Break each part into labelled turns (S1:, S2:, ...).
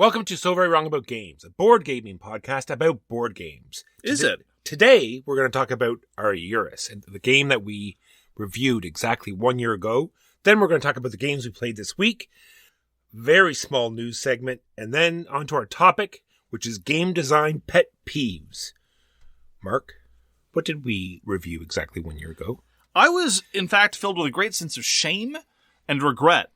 S1: Welcome to So Very Wrong About Games, a board gaming podcast about board games.
S2: Is it?
S1: Today, we're going to talk about our AYURIS, the game that we reviewed exactly 1 year ago. Then we're going to talk about the games we played this week. Very small news segment. And then onto our topic, which is game design pet peeves. Mark, what did we review exactly 1 year ago?
S2: I was, in fact, filled with a great sense of shame and regret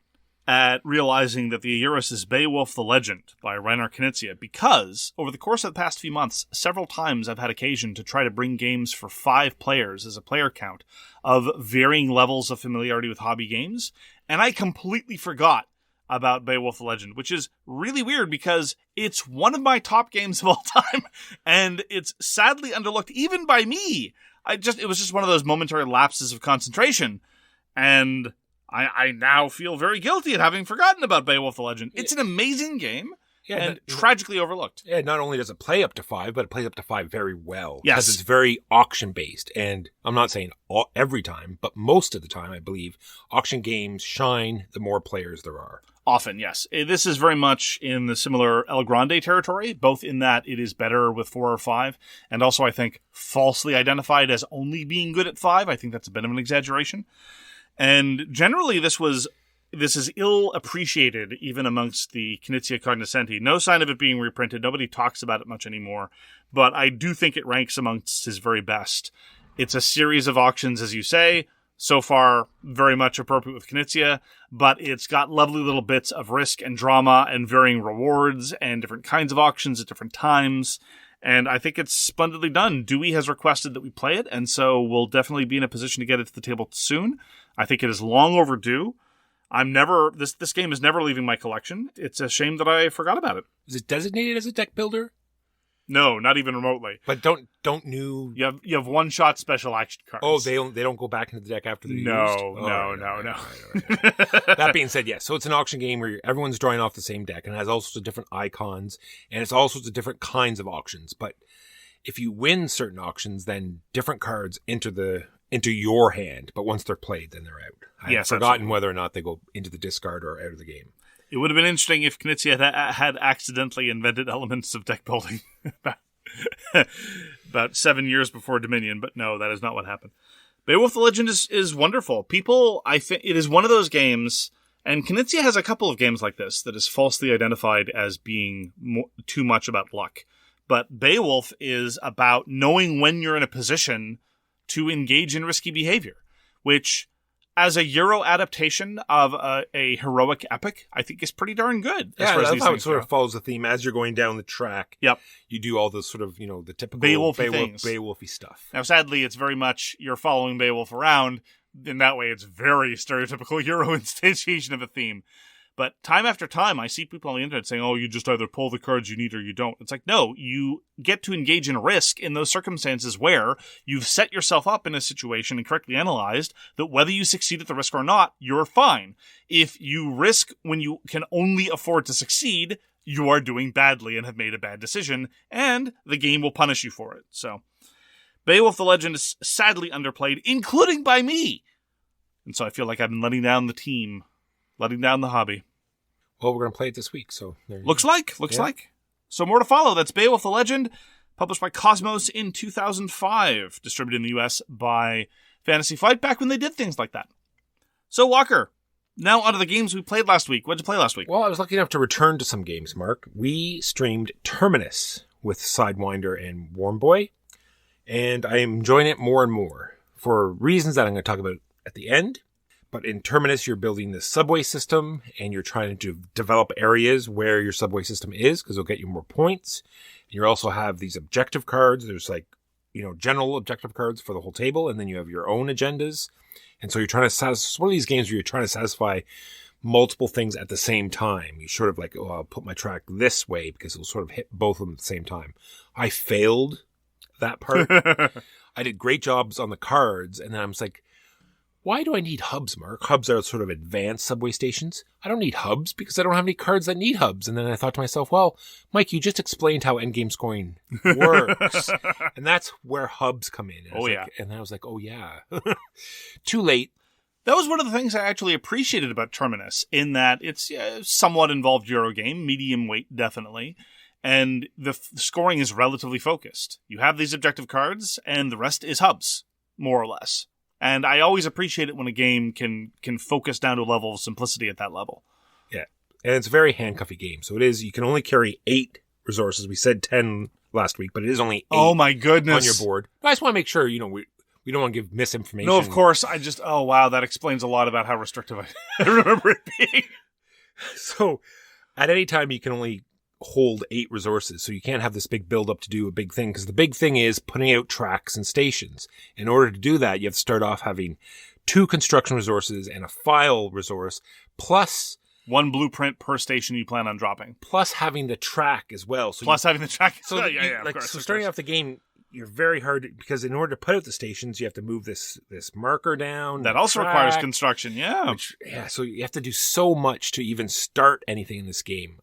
S2: at realizing that the AYURIS is Beowulf the Legend by Reiner Knizia, because over the course of the past few months, several times I've had occasion to try to bring games for 5 players as a player count of varying levels of familiarity with hobby games, and I completely forgot about Beowulf the Legend, which is really weird because it's one of my top games of all time, and it's sadly underlooked even by me. It was just one of those momentary lapses of concentration, and I now feel very guilty at having forgotten about Beowulf the Legend. It's an amazing game and tragically overlooked.
S1: Yeah, not only does it play up to 5, but it plays up to 5 very well.
S2: Yes.
S1: Because it's very auction-based. And I'm not saying every time, but most of the time, I believe, auction games shine the more players there are.
S2: Often, yes. This is very much in the similar El Grande territory, both in that it is better with 4 or 5, and also, I think, falsely identified as only being good at 5. I think that's a bit of an exaggeration. And generally, this is ill appreciated even amongst the Knizia cognoscenti. No sign of it being reprinted. Nobody talks about it much anymore. But I do think it ranks amongst his very best. It's a series of auctions, as you say. So far, very much appropriate with Knizia, but it's got lovely little bits of risk and drama and varying rewards and different kinds of auctions at different times. And I think it's splendidly done. Dewey has requested that we play it, and so we'll definitely be in a position to get it to the table soon. I think it is long overdue. This game is never leaving my collection. It's a shame that I forgot about it.
S1: Is it designated as a deck builder?
S2: No, not even remotely.
S1: But don't new...
S2: You have one-shot special action cards.
S1: Oh, they don't go back into the deck after they're used?
S2: No.
S1: That being said, yes. So it's an auction game where everyone's drawing off the same deck and it has all sorts of different icons and it's all sorts of different kinds of auctions. But if you win certain auctions, then different cards enter your hand. But once they're played, then they're out. I've forgotten
S2: absolutely.
S1: whether or not they go into the discard or out of the game.
S2: It would have been interesting if Knizia had accidentally invented elements of deck building about 7 years before Dominion, but no, that is not what happened. Beowulf the Legend is wonderful. People, I think it is one of those games, and Knizia has a couple of games like this that is falsely identified as being too much about luck. But Beowulf is about knowing when you're in a position to engage in risky behavior, which, as a Euro adaptation of a heroic epic, I think is pretty darn good.
S1: Yeah, that's how it sort of follows the theme. As you're going down the track,
S2: yep,
S1: you do all this sort of, the typical Beowulfy stuff.
S2: Now, sadly, it's very much you're following Beowulf around. In that way, it's very stereotypical Euro instantiation of a theme. But time after time, I see people on the internet saying, oh, you just either pull the cards you need or you don't. It's like, no, you get to engage in risk in those circumstances where you've set yourself up in a situation and correctly analyzed that whether you succeed at the risk or not, you're fine. If you risk when you can only afford to succeed, you are doing badly and have made a bad decision, and the game will punish you for it. So, Beowulf the Legend is sadly underplayed, including by me. And so I feel like I've been letting down the team. Letting down the hobby.
S1: Well, we're going to play it this week, so...
S2: Looks like. So more to follow. That's Beowulf the Legend, published by KOSMOS in 2005, distributed in the US by Fantasy Flight, back when they did things like that. So, Walker, now onto the games we played last week. What did you play last week?
S1: Well, I was lucky enough to return to some games, Mark. We streamed Terminus with Sidewinder and Warmboy, and I am enjoying it more and more for reasons that I'm going to talk about at the end. But in Terminus, you're building this subway system, and you're trying to develop areas where your subway system is, because it'll get you more points. You also have these objective cards. There's general objective cards for the whole table, and then you have your own agendas. And so you're trying to satisfy, it's one of these games where you're trying to satisfy multiple things at the same time. You sort of I'll put my track this way, because it'll sort of hit both of them at the same time. I failed that part. I did great jobs on the cards, and then I'm just like, why do I need hubs, Mark? Hubs are sort of advanced subway stations. I don't need hubs because I don't have any cards that need hubs. And then I thought to myself, well, Mike, you just explained how endgame scoring works. And that's where hubs come in. And and I was like, oh, yeah. Too late.
S2: That was one of the things I actually appreciated about Terminus, in that it's a somewhat involved Euro game, medium weight definitely, and the scoring is relatively focused. You have these objective cards, and the rest is hubs, more or less. And I always appreciate it when a game can focus down to a level of simplicity at that level.
S1: Yeah, and it's a very handcuffy game. So it is, you can only carry 8 resources. We said 10 last week, but it is only 8
S2: oh my goodness.
S1: On your board. I just want to make sure, we don't want to give misinformation.
S2: No, of course. Oh wow, that explains a lot about how restrictive I remember it being.
S1: So at any time, you can only hold 8 resources, so you can't have this big build up to do a big thing, because the big thing is putting out tracks and stations. In order to do that, you have to start off having 2 construction resources and a file resource, plus
S2: 1 blueprint per station you plan on dropping,
S1: plus having the track as well. So
S2: having the track.
S1: So starting off the game, you're very hard because in order to put out the stations, you have to move this marker down.
S2: That also requires construction. Yeah.
S1: So you have to do so much to even start anything in this game.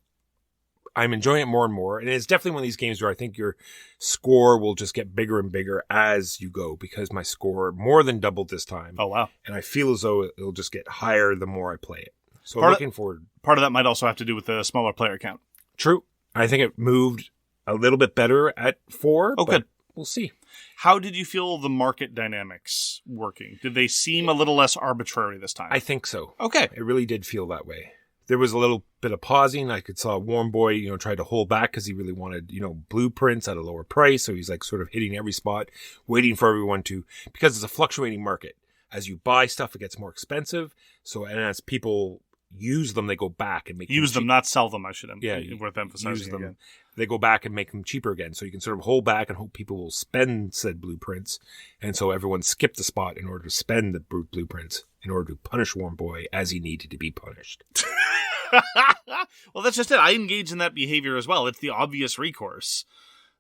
S1: I'm enjoying it more and more. And it's definitely one of these games where I think your score will just get bigger and bigger as you go, because my score more than doubled this time.
S2: Oh, wow.
S1: And I feel as though it'll just get higher the more I play it. So I'm looking forward.
S2: Part of that might also have to do with the smaller player count.
S1: True. I think it moved a little bit better at 4.
S2: Oh, good.
S1: We'll see.
S2: How did you feel the market dynamics working? Did they seem a little less arbitrary this time?
S1: I think so.
S2: Okay.
S1: It really did feel that way. There was a little bit of pausing. I could saw Warm Boy, try to hold back because he really wanted, blueprints at a lower price. So he's like sort of hitting every spot, waiting for everyone to, because it's a fluctuating market. As you buy stuff, it gets more expensive. So, and as people use them, they go back and make
S2: use them, not sell them. I should worth emphasizing.
S1: Use them.
S2: Again.
S1: They go back and make them cheaper again. So you can sort of hold back and hope people will spend said blueprints. And so everyone skipped the spot in order to spend the blueprints in order to punish Warm Boy as he needed to be punished.
S2: Well, that's just it. I engage in that behavior as well. It's the obvious recourse.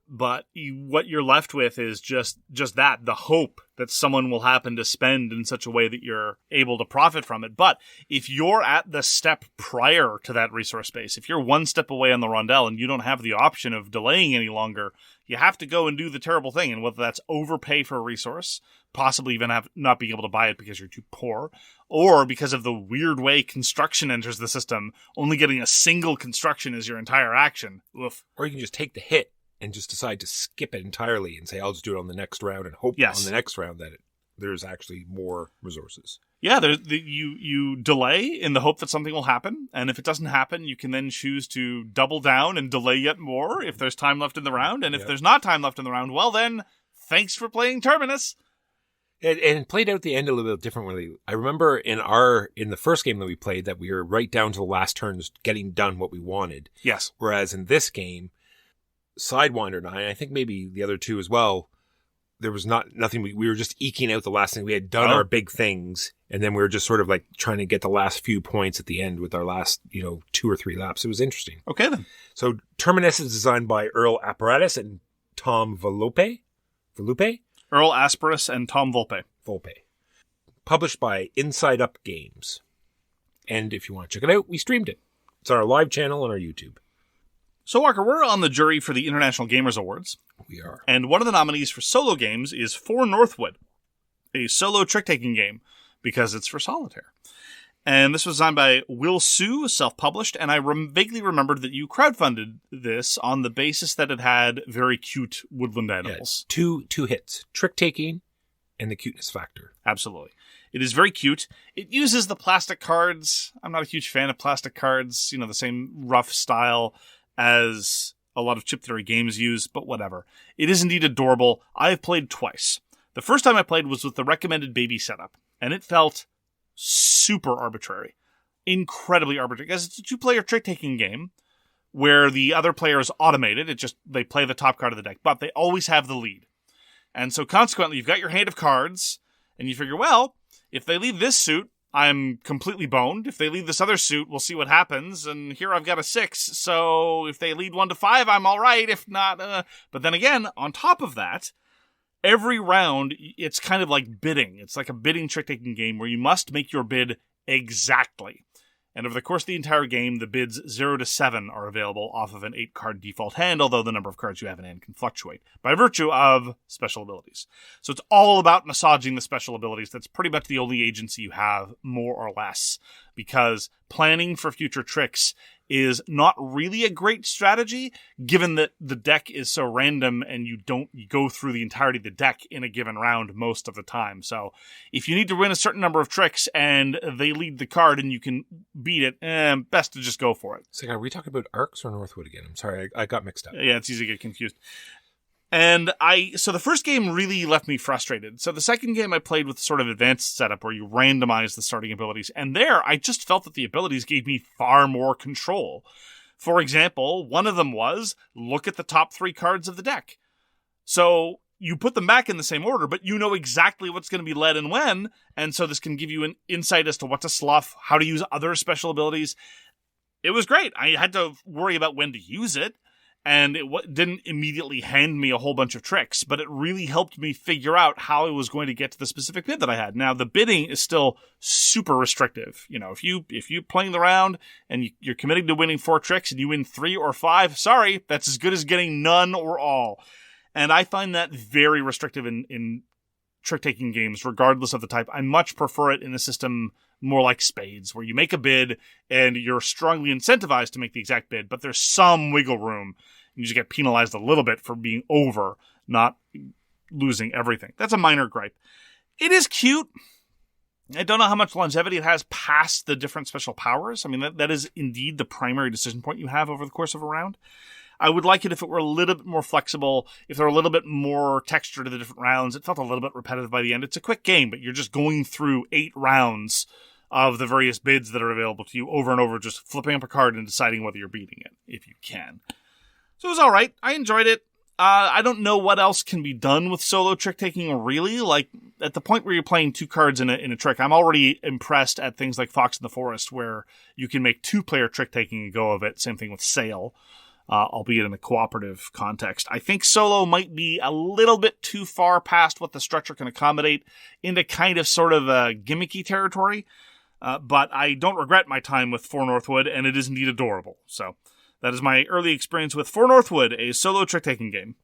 S2: But what you're left with is just that, the hope that someone will happen to spend in such a way that you're able to profit from it. But if you're at the step prior to that resource space, if you're 1 step away on the rondel and you don't have the option of delaying any longer, you have to go and do the terrible thing. And whether that's overpay for a resource, possibly even not being able to buy it because you're too poor, or because of the weird way construction enters the system, only getting a single construction as your entire action. Oof.
S1: Or you can just take the hit and just decide to skip it entirely and say, I'll just do it on the next round and hope on the next round that there's actually more resources.
S2: Yeah, you delay in the hope that something will happen, and if it doesn't happen, you can then choose to double down and delay yet more if there's time left in the round, and if there's not time left in the round, well then, thanks for playing Terminus.
S1: And it played out the end a little bit differently. I remember in the first game that we played that we were right down to the last turns getting done what we wanted.
S2: Yes.
S1: Whereas in this game, Sidewinder and I think maybe the other two as well, there was nothing. We were just eking out the last thing. We had done our big things, and then we were just sort of like trying to get the last few points at the end with our last, 2 or 3 laps. It was interesting.
S2: Okay, then.
S1: So Terminus is designed by Earl Aspiras and Tom Volpe.
S2: Earl Aspiras and Tom Volpe.
S1: Published by Inside Up Games. And if you want to check it out, we streamed it. It's on our live channel on our YouTube.
S2: So, Walker, we're on the jury for the International Gamers Awards.
S1: We are.
S2: And one of the nominees for solo games is For Northwood, a solo trick-taking game, because it's for solitaire. And this was designed by Will Sue, self-published, and I vaguely remembered that you crowdfunded this on the basis that it had very cute woodland animals.
S1: Yeah, two hits, trick-taking and the cuteness factor.
S2: Absolutely. It is very cute. It uses the plastic cards. I'm not a huge fan of plastic cards, the same rough style as a lot of chip theory games use, but whatever. It is indeed adorable. I have played twice. The first time I played was with the recommended baby setup, and it felt super arbitrary. Incredibly arbitrary, because it's a 2-player trick-taking game where the other player is automated. They play the top card of the deck, but they always have the lead. And so consequently, you've got your hand of cards, and you figure, well, if they leave this suit, I'm completely boned. If they leave this other suit, we'll see what happens. And here I've got a 6. So if they lead 1 to 5, I'm all right. If not, But then again, on top of that, every round, it's kind of like bidding. It's like a bidding trick-taking game where you must make your bid exactly. And over the course of the entire game, the bids 0 to 7 are available off of an 8-card default hand, although the number of cards you have in hand can fluctuate by virtue of special abilities. So it's all about massaging the special abilities. That's pretty much the only agency you have, more or less, because planning for future tricks is not really a great strategy, given that the deck is so random and you don't go through the entirety of the deck in a given round most of the time. So if you need to win a certain number of tricks and they lead the card and you can beat it, best to just go for it.
S1: So are we talking about Arcs or Northwood again? I'm sorry, I got mixed up.
S2: Yeah, it's easy to get confused. And so the first game really left me frustrated. So the second game I played with sort of advanced setup where you randomize the starting abilities. And there, I just felt that the abilities gave me far more control. For example, one of them was, look at the top 3 cards of the deck. So you put them back in the same order, but you know exactly what's going to be led and when. And so this can give you an insight as to what to slough, how to use other special abilities. It was great. I had to worry about when to use it. And it didn't immediately hand me a whole bunch of tricks, but it really helped me figure out how I was going to get to the specific bid that I had. Now, the bidding is still super restrictive. You know, if you're playing the round and you're committing to winning 4 tricks and you win 3 or 5, sorry, that's as good as getting none or all. And I find that very restrictive in trick-taking games, regardless of the type. I much prefer it in a system more like Spades, where you make a bid and you're strongly incentivized to make the exact bid, but there's some wiggle room. You just get penalized a little bit for being over, not losing everything. That's a minor gripe. It is cute. I don't know how much longevity it has past the different special powers. I mean, that is indeed the primary decision point you have over the course of a round. I would like it if it were a little bit more flexible, if there were a little bit more texture to the different rounds. It felt a little bit repetitive by the end. It's a quick game, but you're just going through 8 rounds of the various bids that are available to you over and over, just flipping up a card and deciding whether you're beating it, if you can. So it was all right. I enjoyed it. I don't know what else can be done with solo trick-taking, really. Like, at the point where you're playing 2 cards in a trick, I'm already impressed at things like Fox in the Forest, where you can make 2-player trick-taking a go of it. Same thing with Sail, albeit in a cooperative context. I think solo might be a little bit too far past what the structure can accommodate into kind of sort of a gimmicky territory. But I don't regret my time with For Northwood, and it is indeed adorable. So that is my early experience with For Northwood, a solo trick-taking game.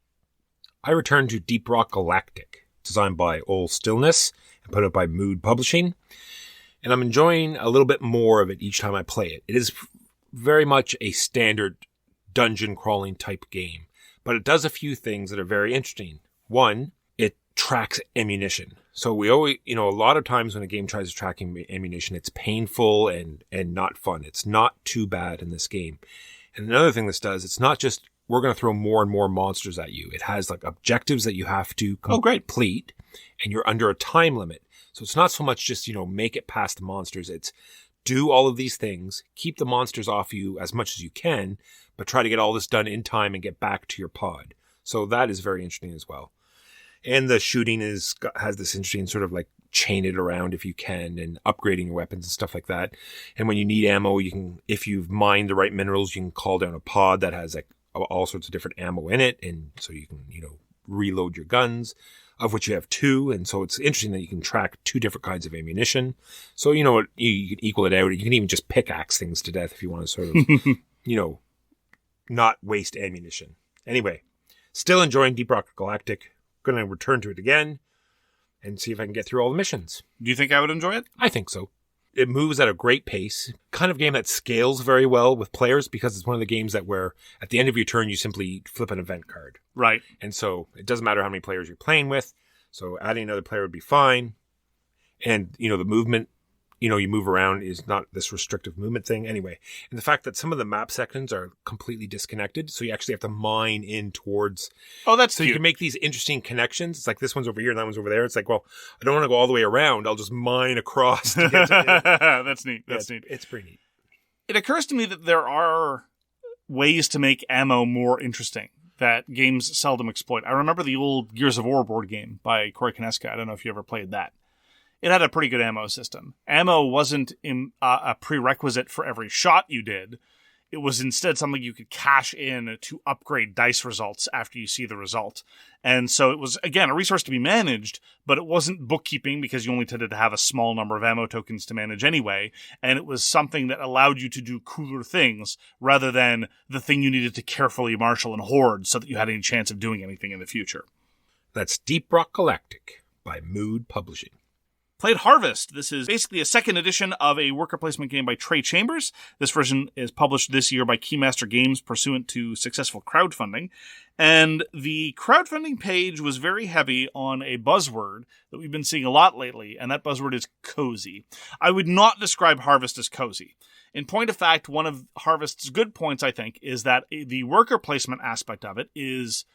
S1: I returned to Doomrock Galactic, designed by Steiness and put out by Mood Publishing. And I'm enjoying a little bit more of it each time I play it. It is very much a standard dungeon crawling type game, but it does a few things that are very interesting. One, it tracks ammunition. So we always, a lot of times when a game tries to track ammunition, it's painful and not fun. It's not too bad in this game. And another thing this does, it's not just, we're going to throw more and more monsters at you. It has like objectives that you have to complete, and you're under a time limit. So it's not so much just, make it past the monsters. It's do all of these things, keep the monsters off you as much as you can, but try to get all this done in time and get back to your pod. So that is very interesting as well. And the shooting has this interesting sort of like chain it around if you can, and upgrading your weapons and stuff like that. And when you need ammo, you can, if you've mined the right minerals, you can call down a pod that has like all sorts of different ammo in it. And so you can, reload your guns, of which you have 2. And so it's interesting that you can track 2 different kinds of ammunition. So, you can equal it out. You can even just pickaxe things to death if you want to sort of, not waste ammunition. Anyway, still enjoying Doomrock Galactic. Going to return to it again and see if I can get through all the missions.
S2: Do you think I would enjoy it?
S1: I think so. It moves at a great pace. Kind of game that scales very well with players, because it's one of the games that where at the end of your turn, you simply flip an event card.
S2: Right. And
S1: so it doesn't matter how many players you're playing with. So adding another player would be fine. And, the movement, you move around is not this restrictive movement thing anyway. And the fact that some of the map sections are completely disconnected. So you actually have to mine in towards.
S2: Oh, that's
S1: so
S2: cute.
S1: You can make these interesting connections. It's like this one's over here and that one's over there. It's like, well, I don't want to go all the way around. I'll just mine across to get to
S2: That's neat. That's neat.
S1: It's pretty neat.
S2: It occurs to me that there are ways to make ammo more interesting that games seldom exploit. I remember the old Gears of War board game by Corey Konieczka. I don't know if you ever played that. It had a pretty good ammo system. Ammo wasn't a prerequisite for every shot you did. It was instead something you could cash in to upgrade dice results after you see the result. And so it was, again, a resource to be managed, but it wasn't bookkeeping because you only tended to have a small number of ammo tokens to manage anyway. And it was something that allowed you to do cooler things rather than the thing you needed to carefully marshal and hoard so that you had any chance of doing anything in the future.
S1: That's Deep Rock Galactic by Mood Publishing.
S2: Played Harvest. This is basically a second edition of a worker placement game by Trey Chambers. This version is published this year by Keymaster Games pursuant to successful crowdfunding. And the crowdfunding page was very heavy on a buzzword that we've been seeing a lot lately, and that buzzword is cozy. I would not describe Harvest as cozy. In point of fact, one of Harvest's good points, I think, is that the worker placement aspect of it is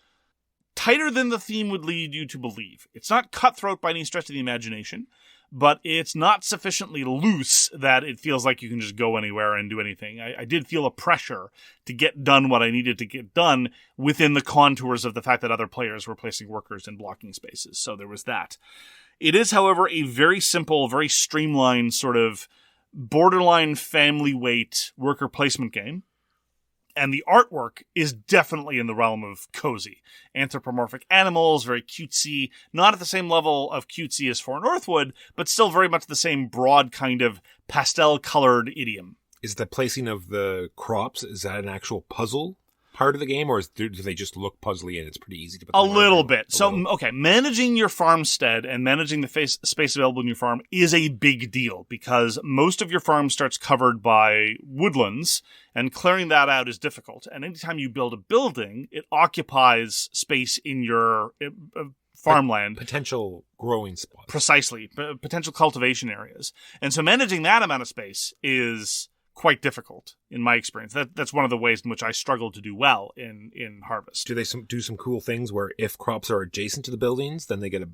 S2: tighter than the theme would lead you to believe. It's not cutthroat by any stretch of the imagination, but it's not sufficiently loose that it feels like you can just go anywhere and do anything. I did feel a pressure to get done what I needed to get done within the contours of the fact that other players were placing workers in blocking spaces. So there was that. It is, however, a very simple, very streamlined sort of borderline family weight worker placement game. And the artwork is definitely in the realm of cozy. Anthropomorphic animals, very cutesy, not at the same level of cutesy as for Northwood, but still very much the same broad kind of pastel-colored idiom.
S1: Is the placing of the crops, is that an actual puzzle part of the game, or do they just look puzzly and it's pretty easy to put
S2: a little bit. Okay, managing your farmstead and managing the space available in your farm is a big deal because most of your farm starts covered by woodlands, and clearing that out is difficult. And anytime you build a building, it occupies space in your farmland.
S1: Potential growing spots.
S2: Precisely. Potential cultivation areas. And so managing that amount of space is quite difficult in my experience. That's one of the ways in which I struggle to do well in Harvest.
S1: Do they do some cool things where if crops are adjacent to the buildings, then they get a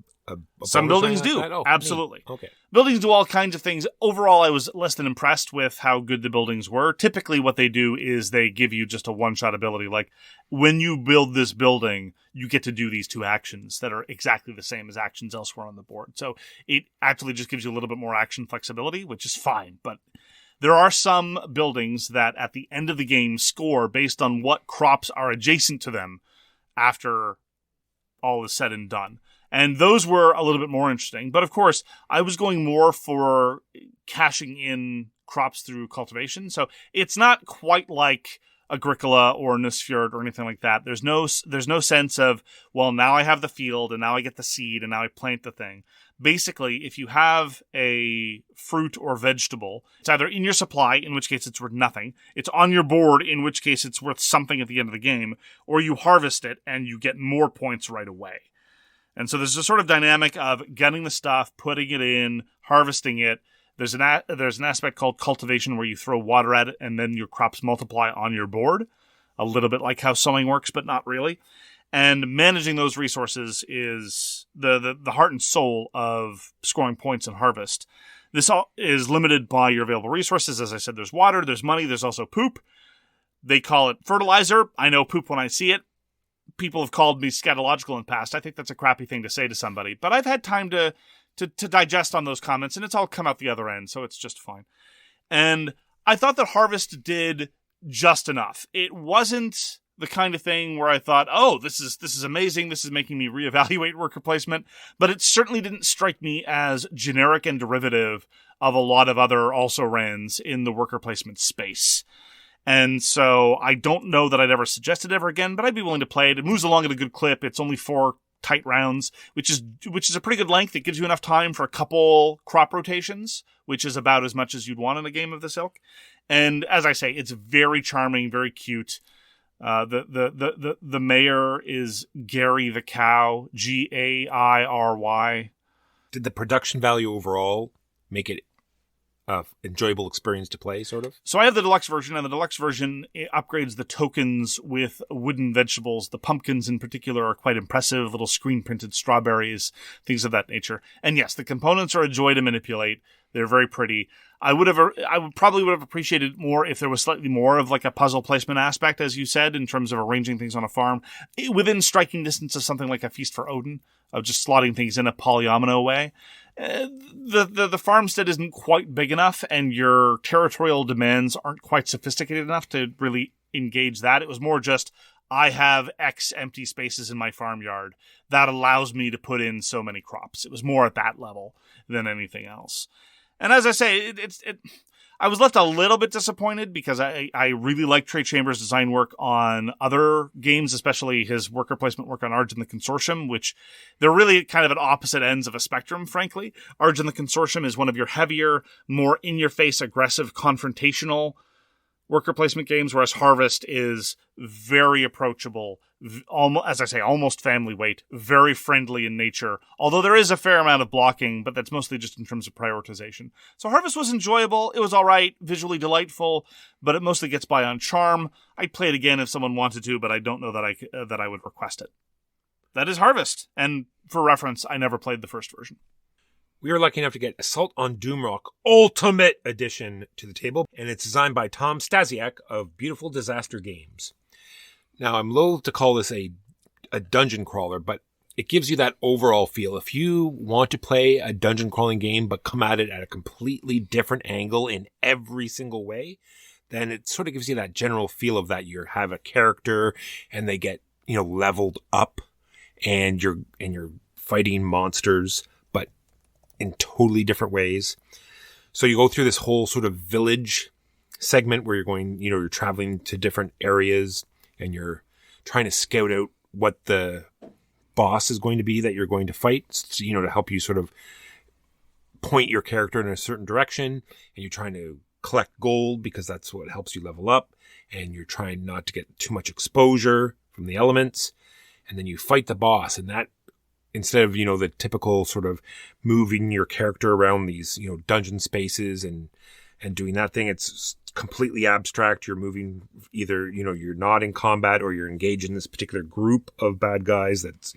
S2: some buildings do.
S1: Oh,
S2: absolutely.
S1: Neat. Okay.
S2: Buildings do all kinds of things. Overall, I was less than impressed with how good the buildings were. Typically, what they do is they give you just a one-shot ability. Like, when you build this building, you get to do these two actions that are exactly the same as actions elsewhere on the board. So it actually just gives you a little bit more action flexibility, which is fine. But there are some buildings that at the end of the game score based on what crops are adjacent to them after all is said and done. And those were a little bit more interesting. But of course, I was going more for cashing in crops through cultivation. So it's not quite like Agricola or Nussfjord or anything like that. There's no sense of, well, now I have the field and now I get the seed and now I plant the thing. Basically, if you have a fruit or vegetable, it's either in your supply, in which case it's worth nothing, it's on your board, in which case it's worth something at the end of the game, or you harvest it and you get more points right away. And so there's a sort of dynamic of getting the stuff, putting it in, harvesting it. There's an aspect called cultivation where you throw water at it and then your crops multiply on your board, a little bit like how sowing works, but not really. And managing those resources is the heart and soul of scoring points in Harvest. This all is limited by your available resources. As I said, there's water, there's money, there's also poop. They call it fertilizer. I know poop when I see it. People have called me scatological in the past. I think that's a crappy thing to say to somebody. But I've had time to digest on those comments, and it's all come out the other end, so it's just fine. And I thought that Harvest did just enough. It wasn't the kind of thing where I thought, oh, this is amazing, this is making me reevaluate worker placement, but it certainly didn't strike me as generic and derivative of a lot of other also-rans in the worker placement space. And so I don't know that I'd ever suggest it ever again, but I'd be willing to play it. It moves along at a good clip. It's only 4 tight rounds, which is a pretty good length. It gives you enough time for a couple crop rotations, which is about as much as you'd want in a game of this ilk. And as I say, it's very charming, very cute. The mayor is Gary the Cow, Gairy.
S1: Did the production value overall make it enjoyable experience to play, sort of?
S2: So I have the deluxe version, and the deluxe version upgrades the tokens with wooden vegetables. The pumpkins in particular are quite impressive, little screen-printed strawberries, things of that nature. And yes, the components are a joy to manipulate. They're very pretty. I probably would have appreciated more if there was slightly more of like a puzzle placement aspect, as you said, in terms of arranging things on a farm within striking distance of something like a Feast for Odin, of just slotting things in a polyomino way. the farmstead isn't quite big enough, and your territorial demands aren't quite sophisticated enough to really engage that. It was more just, I have X empty spaces in my farmyard that allows me to put in so many crops. It was more at that level than anything else. And as I say, I was left a little bit disappointed because I really like Trey Chambers' design work on other games, especially his worker placement work on Arge and the Consortium, which they're really kind of at opposite ends of a spectrum, frankly. Arge and the Consortium is one of your heavier, more in-your-face, aggressive, confrontational worker placement games, whereas Harvest is very approachable, almost, as I say, almost family weight, very friendly in nature, although there is a fair amount of blocking, but that's mostly just in terms of prioritization. So Harvest was enjoyable, it was alright, visually delightful, but it mostly gets by on charm. I'd play it again if someone wanted to, but I don't know that I would request it. That is Harvest, and for reference, I never played the first version.
S1: We were lucky enough to get Assault on Doomrock Ultimate Edition to the table, and it's designed by Tom Stasiak of Beautiful Disaster Games. Now, I'm loath to call this a dungeon crawler, but it gives you that overall feel. If you want to play a dungeon crawling game, but come at it at a completely different angle in every single way, then it sort of gives you that general feel of that you have a character and they get, leveled up and you're fighting monsters, but in totally different ways. So you go through this whole sort of village segment where you're going, you're traveling to different areas and you're trying to scout out what the boss is going to be that you're going to fight, to help you sort of point your character in a certain direction. And you're trying to collect gold because that's what helps you level up. And you're trying not to get too much exposure from the elements. And then you fight the boss, and that, instead of, the typical sort of moving your character around these, dungeon spaces and doing that thing, it's completely abstract. You're moving either, you're not in combat or you're engaged in this particular group of bad guys that's,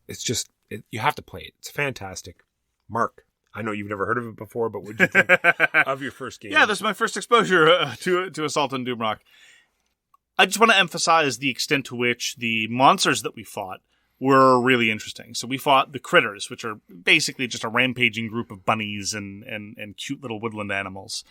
S1: it's just, you have to play it. It's fantastic. Mark, I know you've never heard of it before, but what did you think of your first game?
S2: Yeah, this is my first exposure to Assault on Doomrock. I just want to emphasize the extent to which the monsters that we fought were really interesting. So we fought the critters, which are basically just a rampaging group of bunnies and cute little woodland animals.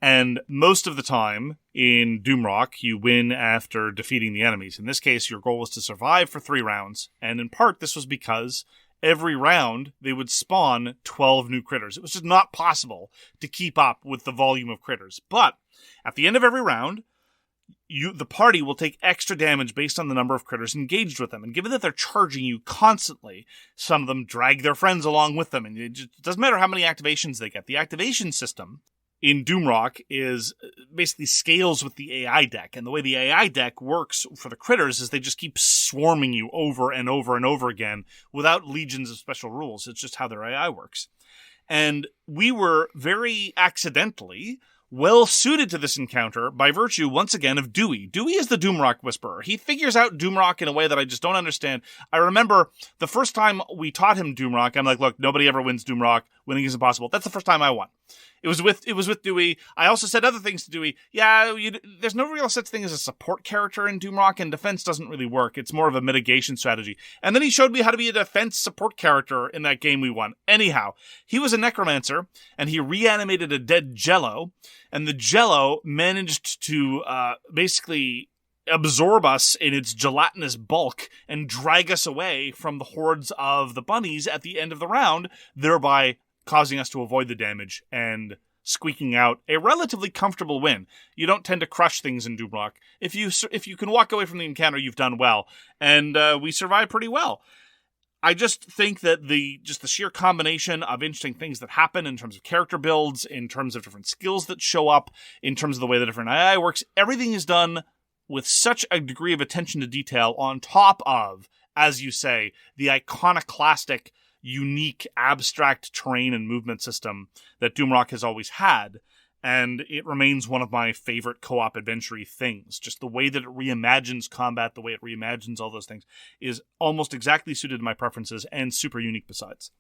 S2: And most of the time in Doomrock, you win after defeating the enemies. In this case, your goal was to survive for 3 rounds. And in part, this was because every round they would spawn 12 new critters. It was just not possible to keep up with the volume of critters. But at the end of every round, the party will take extra damage based on the number of critters engaged with them. And given that they're charging you constantly, some of them drag their friends along with them. And it doesn't matter how many activations they get. The activation system in Doomrock is basically scales with the AI deck. And the way the AI deck works for the critters is they just keep swarming you over and over and over again without legions of special rules. It's just how their AI works. And we were very accidentally well suited to this encounter by virtue, once again, of Dewey. Dewey is the Doomrock Whisperer. He figures out Doomrock in a way that I just don't understand. I remember the first time we taught him Doomrock, I'm like, look, nobody ever wins Doomrock. Winning is impossible. That's the first time I won. It was with Dewey. I also said other things to Dewey. Yeah, there's no real such thing as a support character in Doomrock, and defense doesn't really work. It's more of a mitigation strategy. And then he showed me how to be a defense support character in that game we won. Anyhow, he was a necromancer, and he reanimated a dead Jello, and the Jello managed to basically absorb us in its gelatinous bulk and drag us away from the hordes of the bunnies at the end of the round, thereby causing us to avoid the damage and squeaking out a relatively comfortable win. You don't tend to crush things in Doomrock. If you can walk away from the encounter, you've done well. And we survived pretty well. I just think that the sheer combination of interesting things that happen in terms of character builds, in terms of different skills that show up, in terms of the way the different AI works, everything is done with such a degree of attention to detail on top of, as you say, the iconoclastic, unique, abstract terrain and movement system that Doomrock has always had, and it remains one of my favorite co-op adventure-y things. Just the way that it reimagines combat, the way it reimagines all those things, is almost exactly suited to my preferences and super unique besides.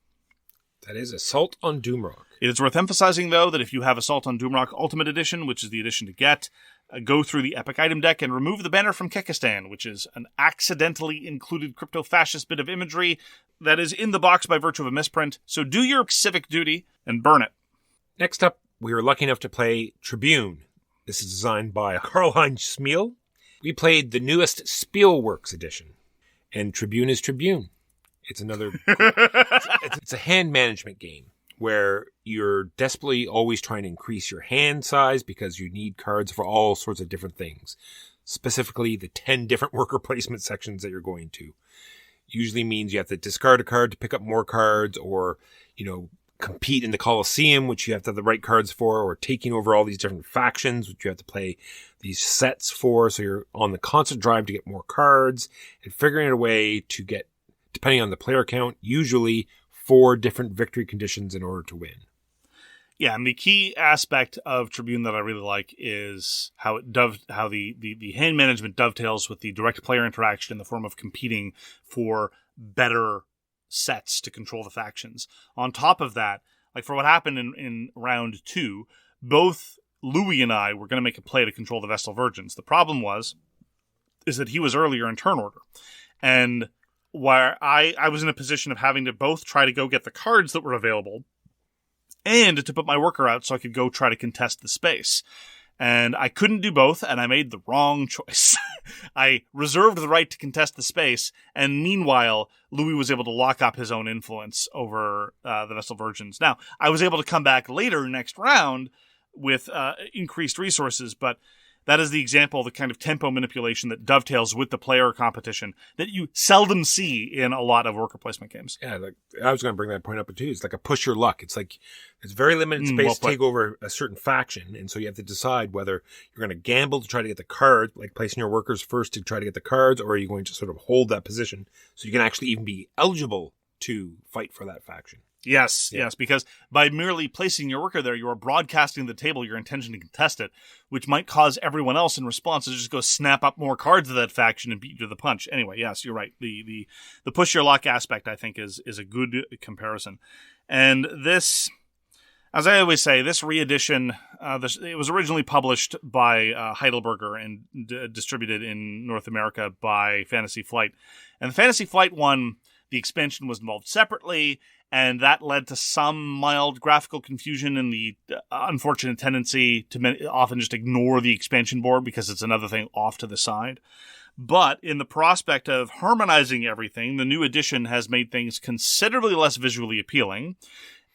S1: That is Assault on Doomrock.
S2: It is worth emphasizing, though, that if you have Assault on Doomrock Ultimate Edition, which is the edition to get, go through the epic item deck and remove the banner from Kekistan, which is an accidentally included crypto-fascist bit of imagery that is in the box by virtue of a misprint. So do your civic duty and burn it.
S1: Next up, we were lucky enough to play Tribune. This is designed by Karl-Heinz Schmiel. We played the newest Spielworxx edition. And Tribune is Tribune. It's another... it's a hand management game where you're desperately always trying to increase your hand size because you need cards for all sorts of different things. Specifically, the 10 different worker placement sections that you're going to. Usually means you have to discard a card to pick up more cards, or, compete in the Colosseum, which you have to have the right cards for, or taking over all these different factions, which you have to play these sets for. So you're on the constant drive to get more cards and figuring out a way to get, depending on the player count, usually 4 different victory conditions in order to win.
S2: Yeah, and the key aspect of Tribune that I really like is how the hand management dovetails with the direct player interaction in the form of competing for better sets to control the factions. On top of that, like for what happened in round 2, both Louis and I were going to make a play to control the Vestal Virgins. The problem is that he was earlier in turn order. And where I was in a position of having to both try to go get the cards that were available and to put my worker out so I could go try to contest the space. And I couldn't do both, and I made the wrong choice. I reserved the right to contest the space, and meanwhile, Louis was able to lock up his own influence over the Vestal Virgins. Now, I was able to come back later next round with increased resources, but that is the example of the kind of tempo manipulation that dovetails with the player competition that you seldom see in a lot of worker placement games.
S1: Yeah, I was going to bring that point up too. It's like a push your luck. It's like it's very limited space to take over a certain faction, and so you have to decide whether you're going to gamble to try to get the card, like placing your workers first to try to get the cards, or are you going to sort of hold that position so you can actually even be eligible to fight for that faction.
S2: Yes, because by merely placing your worker there, you are broadcasting to the table your intention to contest it, which might cause everyone else in response to just go snap up more cards of that faction and beat you to the punch. Anyway, yes, you're right. The push your luck aspect, I think, is a good comparison. And this, as I always say, this re-edition, it was originally published by Heidelberger and distributed in North America by Fantasy Flight. And the Fantasy Flight one, the expansion was involved separately, and that led to some mild graphical confusion and the unfortunate tendency to often just ignore the expansion board because it's another thing off to the side. But in the prospect of harmonizing everything, the new edition has made things considerably less visually appealing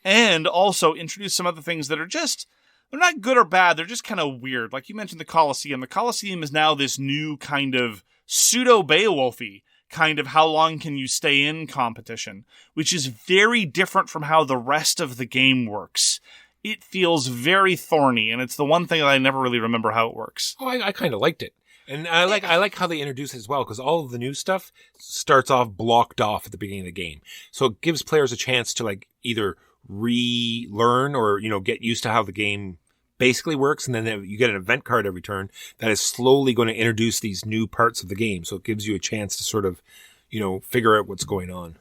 S2: and also introduced some other things that are just, they're not good or bad, they're just kind of weird. Like you mentioned the Colosseum. The Colosseum is now this new kind of pseudo-Beowulf-y kind of how long can you stay in competition, which is very different from how the rest of the game works. It feels very thorny, and it's the one thing that I never really remember how it works.
S1: Oh, I kind of liked it. And I like how they introduce it as well, because all of the new stuff starts off blocked off at the beginning of the game. So it gives players a chance to either relearn or, get used to how the game basically works, and then you get an event card every turn that is slowly going to introduce these new parts of the game. So it gives you a chance to sort of, figure out what's going on.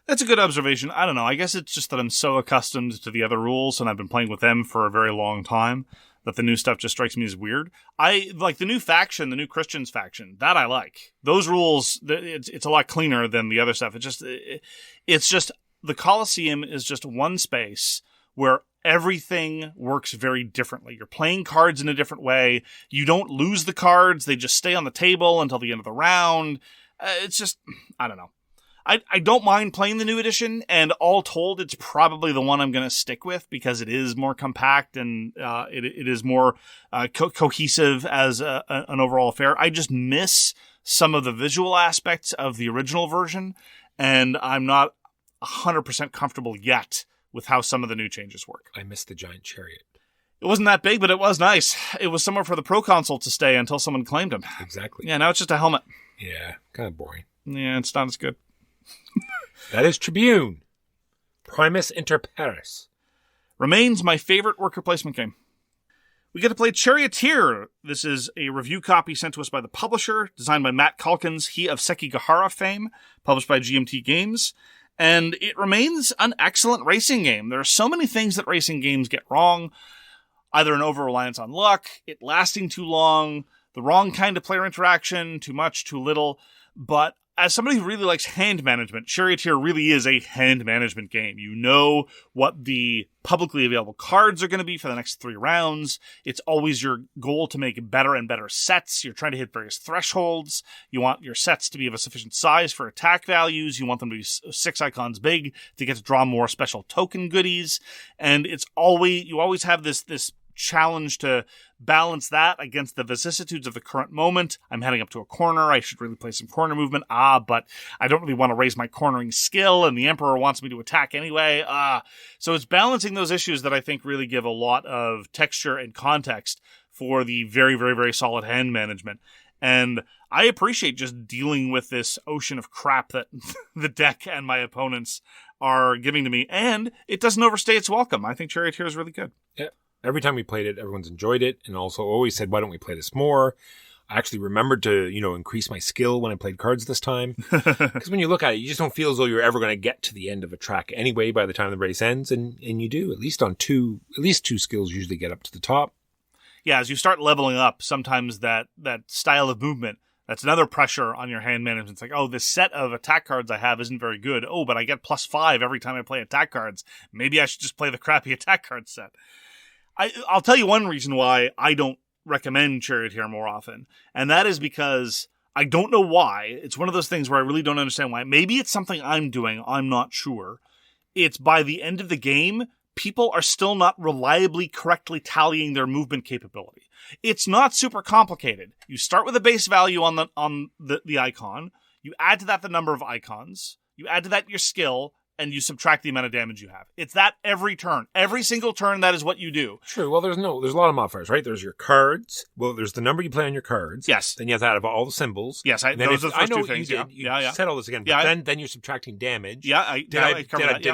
S2: That's a good observation. I don't know. I guess it's just that I'm so accustomed to the other rules, and I've been playing with them for a very long time, that the new stuff just strikes me as weird. I like the new faction, the new Christians faction. That I like. Those rules, it's a lot cleaner than the other stuff. It's just the Colosseum is just one space where everything works very differently. You're playing cards in a different way. You don't lose the cards. They just stay on the table until the end of the round. It's just, I don't know. I don't mind playing the new edition, and all told, it's probably the one I'm going to stick with because it is more compact and it is more cohesive as an overall affair. I just miss some of the visual aspects of the original version, and I'm not 100% comfortable yet with how some of the new changes work.
S1: I missed the giant chariot.
S2: It wasn't that big, but it was nice. It was somewhere for the Pro Console to stay until someone claimed him.
S1: Exactly.
S2: Yeah, now it's just a helmet.
S1: Yeah, kind of boring.
S2: Yeah, it's not as good.
S1: That is Tribune. Primus Inter Pares.
S2: Remains my favorite worker placement game. We get to play Charioteer. This is a review copy sent to us by the publisher, designed by Matt Calkins, he of Sekigahara fame, published by GMT Games. And it remains an excellent racing game. There are so many things that racing games get wrong. either an over-reliance on luck, it lasting too long, the wrong kind of player interaction, too much, too little. But as somebody who really likes hand management, Charioteer really is a hand management game. You know what the publicly available cards are going to be for the next 3 rounds. It's always your goal to make better and better sets. You're trying to hit various thresholds. You want your sets to be of a sufficient size for attack values. You want them to be 6 icons big to get to draw more special token goodies. And you always have this challenge to balance that against the vicissitudes of the current moment. I'm heading up to a corner. I should really play some corner movement. But I don't really want to raise my cornering skill, and the Emperor wants me to attack anyway. So it's balancing those issues that I think really give a lot of texture and context for the very, very, very solid hand management. And I appreciate just dealing with this ocean of crap that the deck and my opponents are giving to me, and it doesn't overstay its welcome. I think Charioteer is really good.
S1: Yeah. Every time we played it, everyone's enjoyed it, and also always said, why don't we play this more? I actually remembered to, increase my skill when I played cards this time. Because when you look at it, you just don't feel as though you're ever going to get to the end of a track anyway by the time the race ends, and you do. At least 2 skills usually get up to the top.
S2: Yeah, as you start leveling up, sometimes that style of movement, that's another pressure on your hand management. It's like, oh, this set of attack cards I have isn't very good. Oh, but I get +5 every time I play attack cards. Maybe I should just play the crappy attack card set. I'll tell you one reason why I don't recommend Charioteer more often, and that is because I don't know why. It's one of those things where I really don't understand why. Maybe it's something I'm doing, I'm not sure. It's by the end of the game, people are still not reliably correctly tallying their movement capability. It's not super complicated. You start with a base value on the icon, you add to that the number of icons, you add to that your skill, and you subtract the amount of damage you have. It's that every turn. Every single turn, that is what you do.
S1: True. Well, there's a lot of modifiers, right? There's your cards. Well, there's the number you play on your cards.
S2: Yes.
S1: Then you have to add all the symbols.
S2: Yes, those are the first 2 things.
S1: You said all this again, but then you're subtracting damage.
S2: Yeah,
S1: did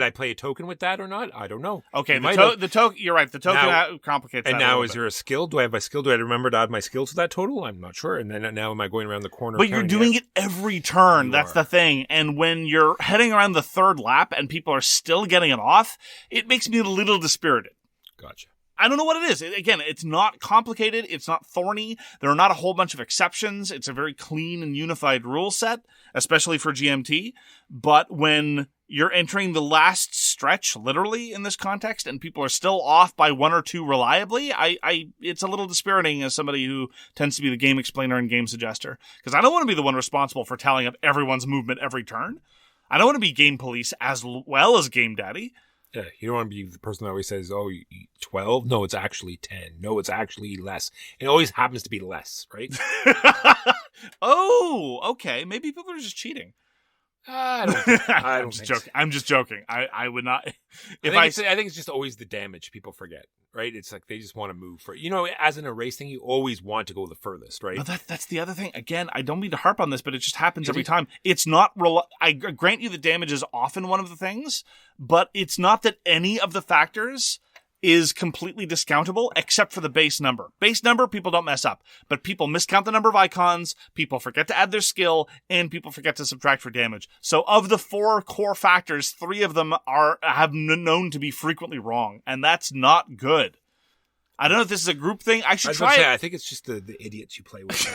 S1: I play a token with that or not? I don't know.
S2: Okay, the token, you're right. The token complicates that.
S1: And now is there a skill? Do I have my skill? Do I remember to add my skill to that total? I'm not sure. And then now am I going around the corner?
S2: But you're doing it every turn. That's the thing. And when you're heading around the 3rd lap and people are still getting it off, it makes me a little dispirited.
S1: Gotcha.
S2: I don't know what it is. Again, it's not complicated. It's not thorny. There are not a whole bunch of exceptions. It's a very clean and unified rule set, especially for GMT. But when you're entering the last stretch, literally, in this context, and people are still off by 1 or 2 reliably, it's a little dispiriting as somebody who tends to be the game explainer and game suggester. Because I don't want to be the one responsible for tallying up everyone's movement every turn. I don't want to be game police as well as game daddy.
S1: Yeah, you don't want to be the person that always says, 12? No, it's actually 10. No, it's actually less. It always happens to be less, right?
S2: Oh, okay. Maybe people are just cheating.
S1: I don't think
S2: I'm just joking. So. I'm just joking. I would not.
S1: I think it's just always the damage people forget, right? It's like they just want to move for, as in a race thing, you always want to go the furthest, right?
S2: No, that's the other thing. Again, I don't mean to harp on this, but it just happens every time. It's not. I grant you the damage is often one of the things, but it's not that any of the factors is completely discountable except for the base number. Base number, people don't mess up, but people miscount the number of icons, people forget to add their skill, and people forget to subtract for damage. So of the 4 core factors, 3 of them have known to be frequently wrong, and that's not good. I don't know if this is a group thing. I should try it.
S1: I think it's just the idiots you play with, I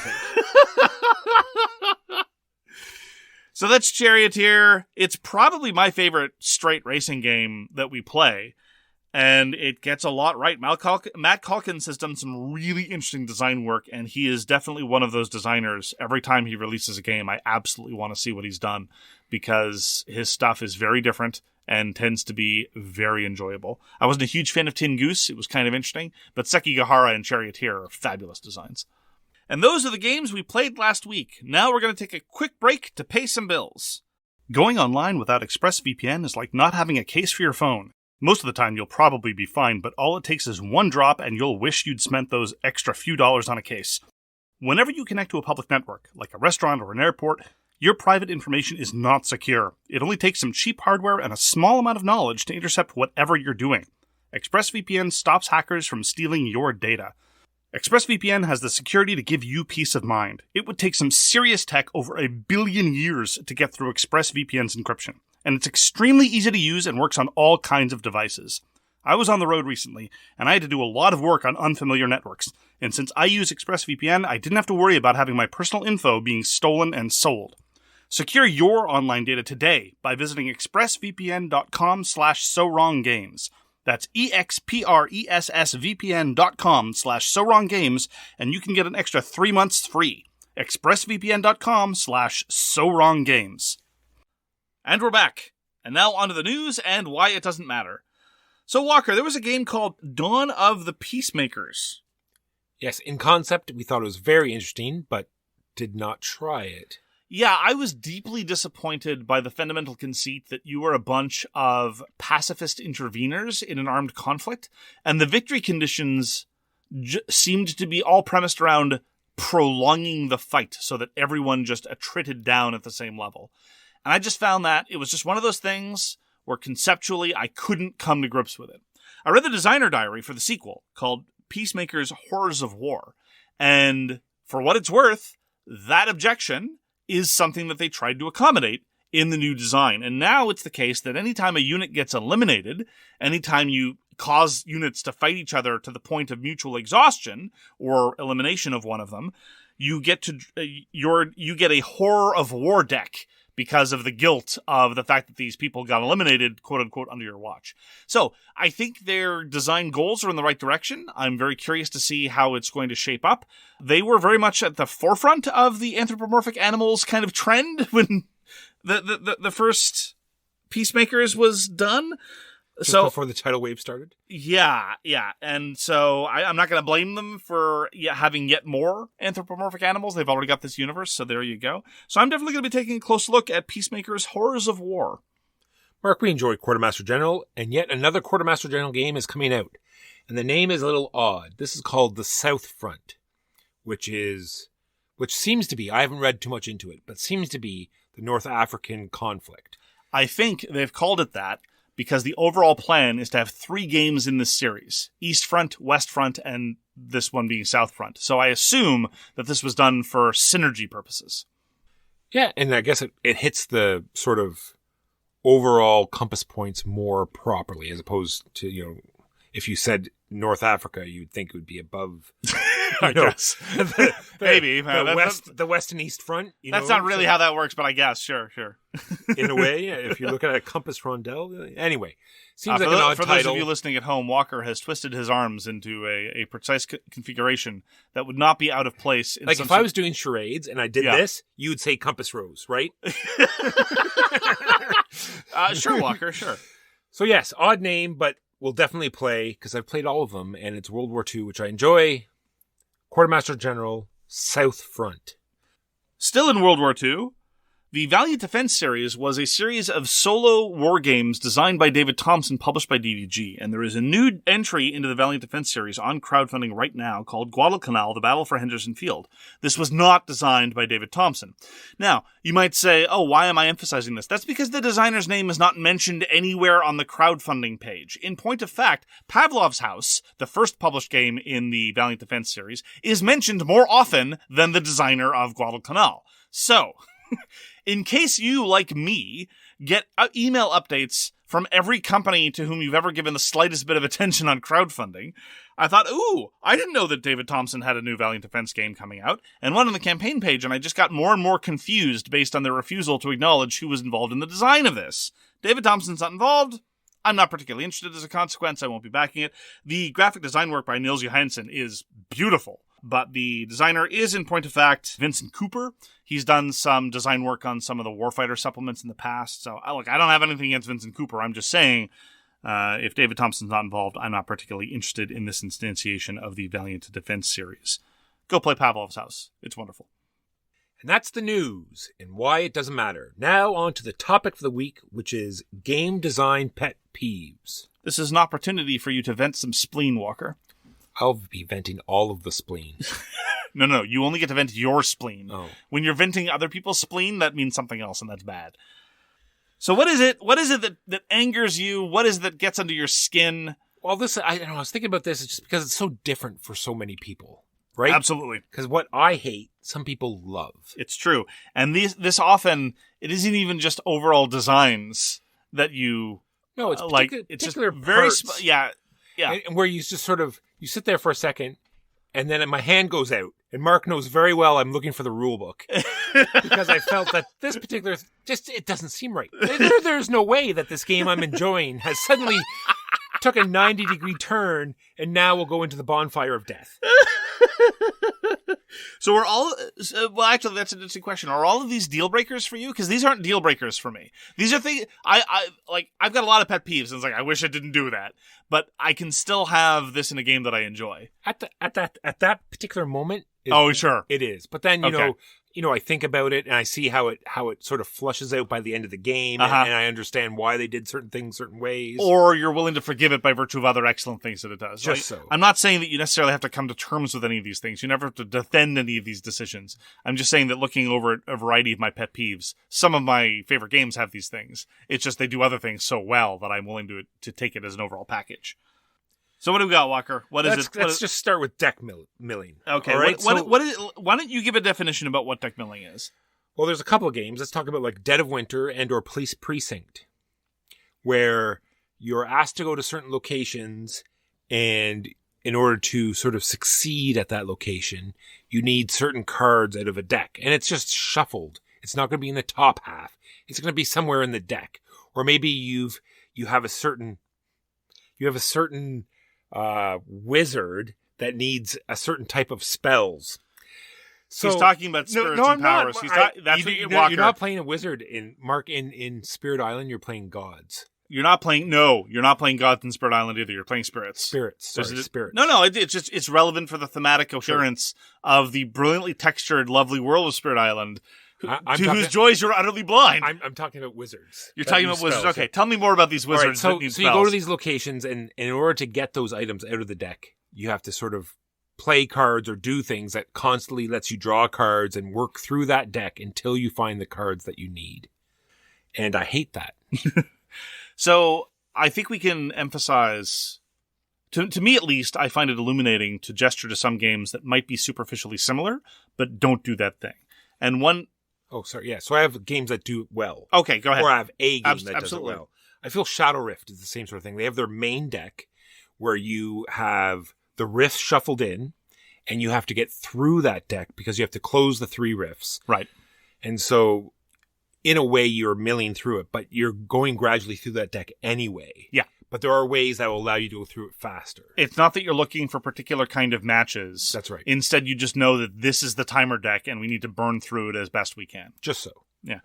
S1: think.
S2: So that's Charioteer. It's probably my favorite straight racing game that we play. And it gets a lot right. Matt Calkins has done some really interesting design work, and he is definitely one of those designers. Every time he releases a game, I absolutely want to see what he's done, because his stuff is very different and tends to be very enjoyable. I wasn't a huge fan of Tin Goose. It was kind of interesting, but Sekigahara and Charioteer are fabulous designs. And those are the games we played last week. Now we're going to take a quick break to pay some bills. Going online without ExpressVPN is like not having a case for your phone. Most of the time, you'll probably be fine, but all it takes is one drop and you'll wish you'd spent those extra few dollars on a case. Whenever you connect to a public network, like a restaurant or an airport, your private information is not secure. It only takes some cheap hardware and a small amount of knowledge to intercept whatever you're doing. ExpressVPN stops hackers from stealing your data. ExpressVPN has the security to give you peace of mind. It would take some serious tech over 1 billion years to get through ExpressVPN's encryption. And it's extremely easy to use and works on all kinds of devices. I was on the road recently, and I had to do a lot of work on unfamiliar networks. And since I use ExpressVPN, I didn't have to worry about having my personal info being stolen and sold. Secure your online data today by visiting expressvpn.com/SoWrongGames. That's expressvpn.com/SoWrongGames, and you can get an extra 3 months free. expressvpn.com/SoWrongGames. And we're back. And now on to the news and why it doesn't matter. So, Walker, there was a game called Dawn of the Peacemakers.
S1: Yes, in concept, we thought it was very interesting, but did not try it.
S2: Yeah, I was deeply disappointed by the fundamental conceit that you were a bunch of pacifist interveners in an armed conflict, and the victory conditions seemed to be all premised around prolonging the fight so that everyone just attrited down at the same level. And I just found that it was just one of those things where conceptually I couldn't come to grips with it. I read the designer diary for the sequel called Peacemakers Horrors of War, and for what it's worth, that objection is something that they tried to accommodate in the new design. And now it's the case that anytime a unit gets eliminated, anytime you cause units to fight each other to the point of mutual exhaustion or elimination of one of them, you get a horror of war deck because of the guilt of the fact that these people got eliminated, quote unquote, under your watch. So I think their design goals are in the right direction. I'm very curious to see how it's going to shape up. They were very much at the forefront of the anthropomorphic animals kind of trend when the first Peacemakers was done.
S1: Just
S2: so
S1: before the tidal wave started?
S2: Yeah. And so I'm not going to blame them for having yet more anthropomorphic animals. They've already got this universe, so there you go. So I'm definitely going to be taking a close look at Peacemakers Horrors of War.
S1: Mark, we enjoyed Quartermaster General, and yet another Quartermaster General game is coming out. And the name is a little odd. This is called the South Front, which seems to be, I haven't read too much into it, but seems to be the North African conflict.
S2: I think they've called it that because the overall plan is to have 3 games in this series. East Front, West Front, and this one being South Front. So I assume that this was done for synergy purposes.
S1: Yeah, and I guess it hits the sort of overall compass points more properly, as opposed to, if you said North Africa, you'd think it would be above.
S2: I guess. Maybe.
S1: The West and East Front.
S2: That's not really how that works, but I guess. Sure.
S1: In a way, if you're looking at a compass rondelle. Anyway, seems like an odd
S2: for
S1: title.
S2: Those of you listening at home, Walker has twisted his arms into a precise configuration that would not be out of place.
S1: Like if I was doing charades and I did this, you would say compass rose, right?
S2: Sure, Walker, sure.
S1: So yes, odd name, but we'll definitely play, because I've played all of them, and it's World War II, which I enjoy. Quartermaster General, South Front.
S2: Still in World War II, the Valiant Defense series was a series of solo war games designed by David Thompson, published by DVG, and there is a new entry into the Valiant Defense series on crowdfunding right now called Guadalcanal, The Battle for Henderson Field. This was not designed by David Thompson. Now, you might say, oh, why am I emphasizing this? That's because the designer's name is not mentioned anywhere on the crowdfunding page. In point of fact, Pavlov's House, the first published game in the Valiant Defense series, is mentioned more often than the designer of Guadalcanal. So, in case you, like me, get email updates from every company to whom you've ever given the slightest bit of attention on crowdfunding, I thought, ooh, I didn't know that David Thompson had a new Valiant Defense game coming out, and went on the campaign page, and I just got more and more confused based on their refusal to acknowledge who was involved in the design of this. David Thompson's not involved. I'm not particularly interested as a consequence. I won't be backing it. The graphic design work by Nils Johansson is beautiful, but the designer is, in point of fact, Vincent Cooper. He's done some design work on some of the Warfighter supplements in the past. So, look, I don't have anything against Vincent Cooper. I'm just saying, if David Thompson's not involved, I'm not particularly interested in this instantiation of the Valiant Defense series. Go play Pavlov's House. It's wonderful.
S1: And that's the news and why it doesn't matter. Now on to the topic of the week, which is game design pet peeves.
S2: This is an opportunity for you to vent some spleen, Walker.
S1: I'll be venting all of the spleen.
S2: No, you only get to vent your spleen.
S1: Oh.
S2: When you're venting other people's spleen, that means something else, and that's bad. So what is it? What is it that angers you? What is it that gets under your skin?
S1: Well, I was thinking about this just because it's so different for so many people, right?
S2: Absolutely.
S1: Because what I hate, some people love.
S2: It's true. And this often, it isn't even just overall designs that you
S1: No, it's
S2: like it's just very yeah.
S1: And where you just sort of you sit there for a second, and then my hand goes out, and Mark knows very well I'm looking for the rule book because I felt that this particular it doesn't seem right. There's no way that this game I'm enjoying has suddenly took a 90-degree turn and now will go into the bonfire of death.
S2: So we're all well. Actually, that's an interesting question. Are all of these deal breakers for you? Because these aren't deal breakers for me. These are things I like. I've got a lot of pet peeves, and it's like I wish I didn't do that, but I can still have this in a game that I enjoy.
S1: At that particular moment.
S2: Sure,
S1: it is. But then you know, I think about it and I see how it sort of flushes out by the end of the game, and I understand why they did certain things certain ways.
S2: Or you're willing to forgive it by virtue of other excellent things that it does.
S1: Just so.
S2: I'm not saying that you necessarily have to come to terms with any of these things. You never have to defend any of these decisions. I'm just saying that looking over at a variety of my pet peeves, some of my favorite games have these things. It's just they do other things so well that I'm willing to take it as an overall package. So what do we got, Walker?
S1: Let's just start with deck milling.
S2: Okay.
S1: All right?
S2: Why don't you give a definition about what deck milling is?
S1: Well, there's a couple of games. Let's talk about like Dead of Winter and or Police Precinct, where you're asked to go to certain locations, and in order to sort of succeed at that location, you need certain cards out of a deck, and it's just shuffled. It's not going to be in the top half. It's going to be somewhere in the deck, or maybe you have a certain wizard that needs a certain type of spells. So
S2: he's talking about spirits and powers.
S1: You're not playing a wizard in Spirit Island. You're playing gods.
S2: You're not playing gods in Spirit Island either. You're playing spirits.
S1: Spirits.
S2: No. It's relevant for the thematic coherence of the brilliantly textured, lovely world of Spirit Island. Whose joys you're utterly blind.
S1: I'm talking about wizards.
S2: You're talking about wizards. Okay, tell me more about these wizards.
S1: Right, so you go to these locations, and in order to get those items out of the deck, you have to sort of play cards or do things that constantly lets you draw cards and work through that deck until you find the cards that you need. And I hate that.
S2: So I think we can emphasize, to me at least, I find it illuminating to gesture to some games that might be superficially similar, but don't do that thing. And one...
S1: Oh, sorry. Yeah. So I have games that do it well.
S2: Okay, go ahead.
S1: Or I have a game that does it well. I feel Shadow Rift is the same sort of thing. They have their main deck where you have the rifts shuffled in, and you have to get through that deck because you have to close the 3 rifts.
S2: Right.
S1: And so, in a way, you're milling through it, but you're going gradually through that deck anyway.
S2: Yeah.
S1: But there are ways that will allow you to go through it faster.
S2: It's not that you're looking for particular kind of matches.
S1: That's right.
S2: Instead, you just know that this is the timer deck, and we need to burn through it as best we can.
S1: Just so.
S2: Yeah.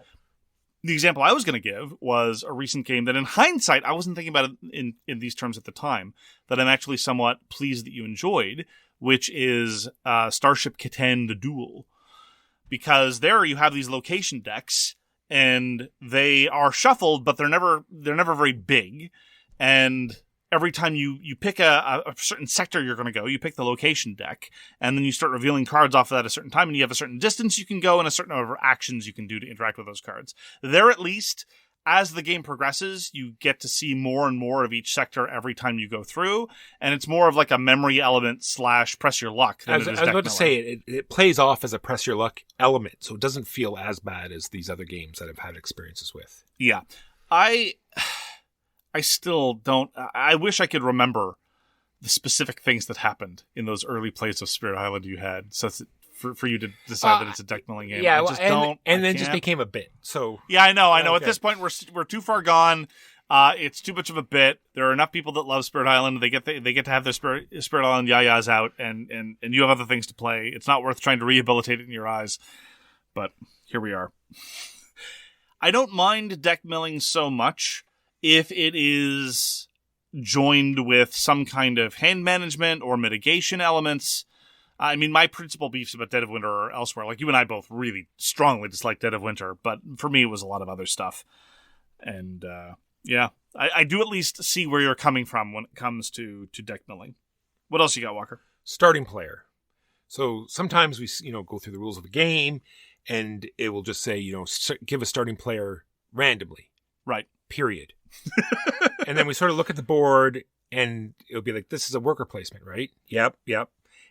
S2: The example I was going to give was a recent game that, in hindsight, I wasn't thinking about it in these terms at the time, that I'm actually somewhat pleased that you enjoyed, which is Starship Catan The Duel. Because there you have these location decks, and they are shuffled, but they're never very big. And every time you pick a certain sector you're going to go, you pick the location deck, and then you start revealing cards off of that at a certain time, and you have a certain distance you can go and a certain number of actions you can do to interact with those cards. There, at least, as the game progresses, you get to see more and more of each sector every time you go through, and it's more of like a memory element / press your luck than
S1: I was about to say, it plays off as a press your luck element, so it doesn't feel as bad as these other games that I've had experiences with.
S2: Yeah. I still don't... I wish I could remember the specific things that happened in those early plays of Spirit Island you had, so for you to decide that it's a deck milling game.
S1: Yeah,
S2: just
S1: became a bit. So
S2: yeah, I know.
S1: Okay.
S2: At this point, we're too far gone. It's too much of a bit. There are enough people that love Spirit Island. They get to have their Spirit Island yayas out, and you have other things to play. It's not worth trying to rehabilitate it in your eyes. But here we are. I don't mind deck milling so much if it is joined with some kind of hand management or mitigation elements. I mean, my principal beefs about Dead of Winter are elsewhere. Like, you and I both really strongly dislike Dead of Winter, but for me, it was a lot of other stuff. And, yeah, I do at least see where you're coming from when it comes to deck milling. What else you got, Walker?
S1: Starting player. So sometimes we, go through the rules of a game, and it will just say, give a starting player randomly.
S2: Right.
S1: Period. And then we sort of look at the board, and it'll be like, this is a worker placement, right? Yep.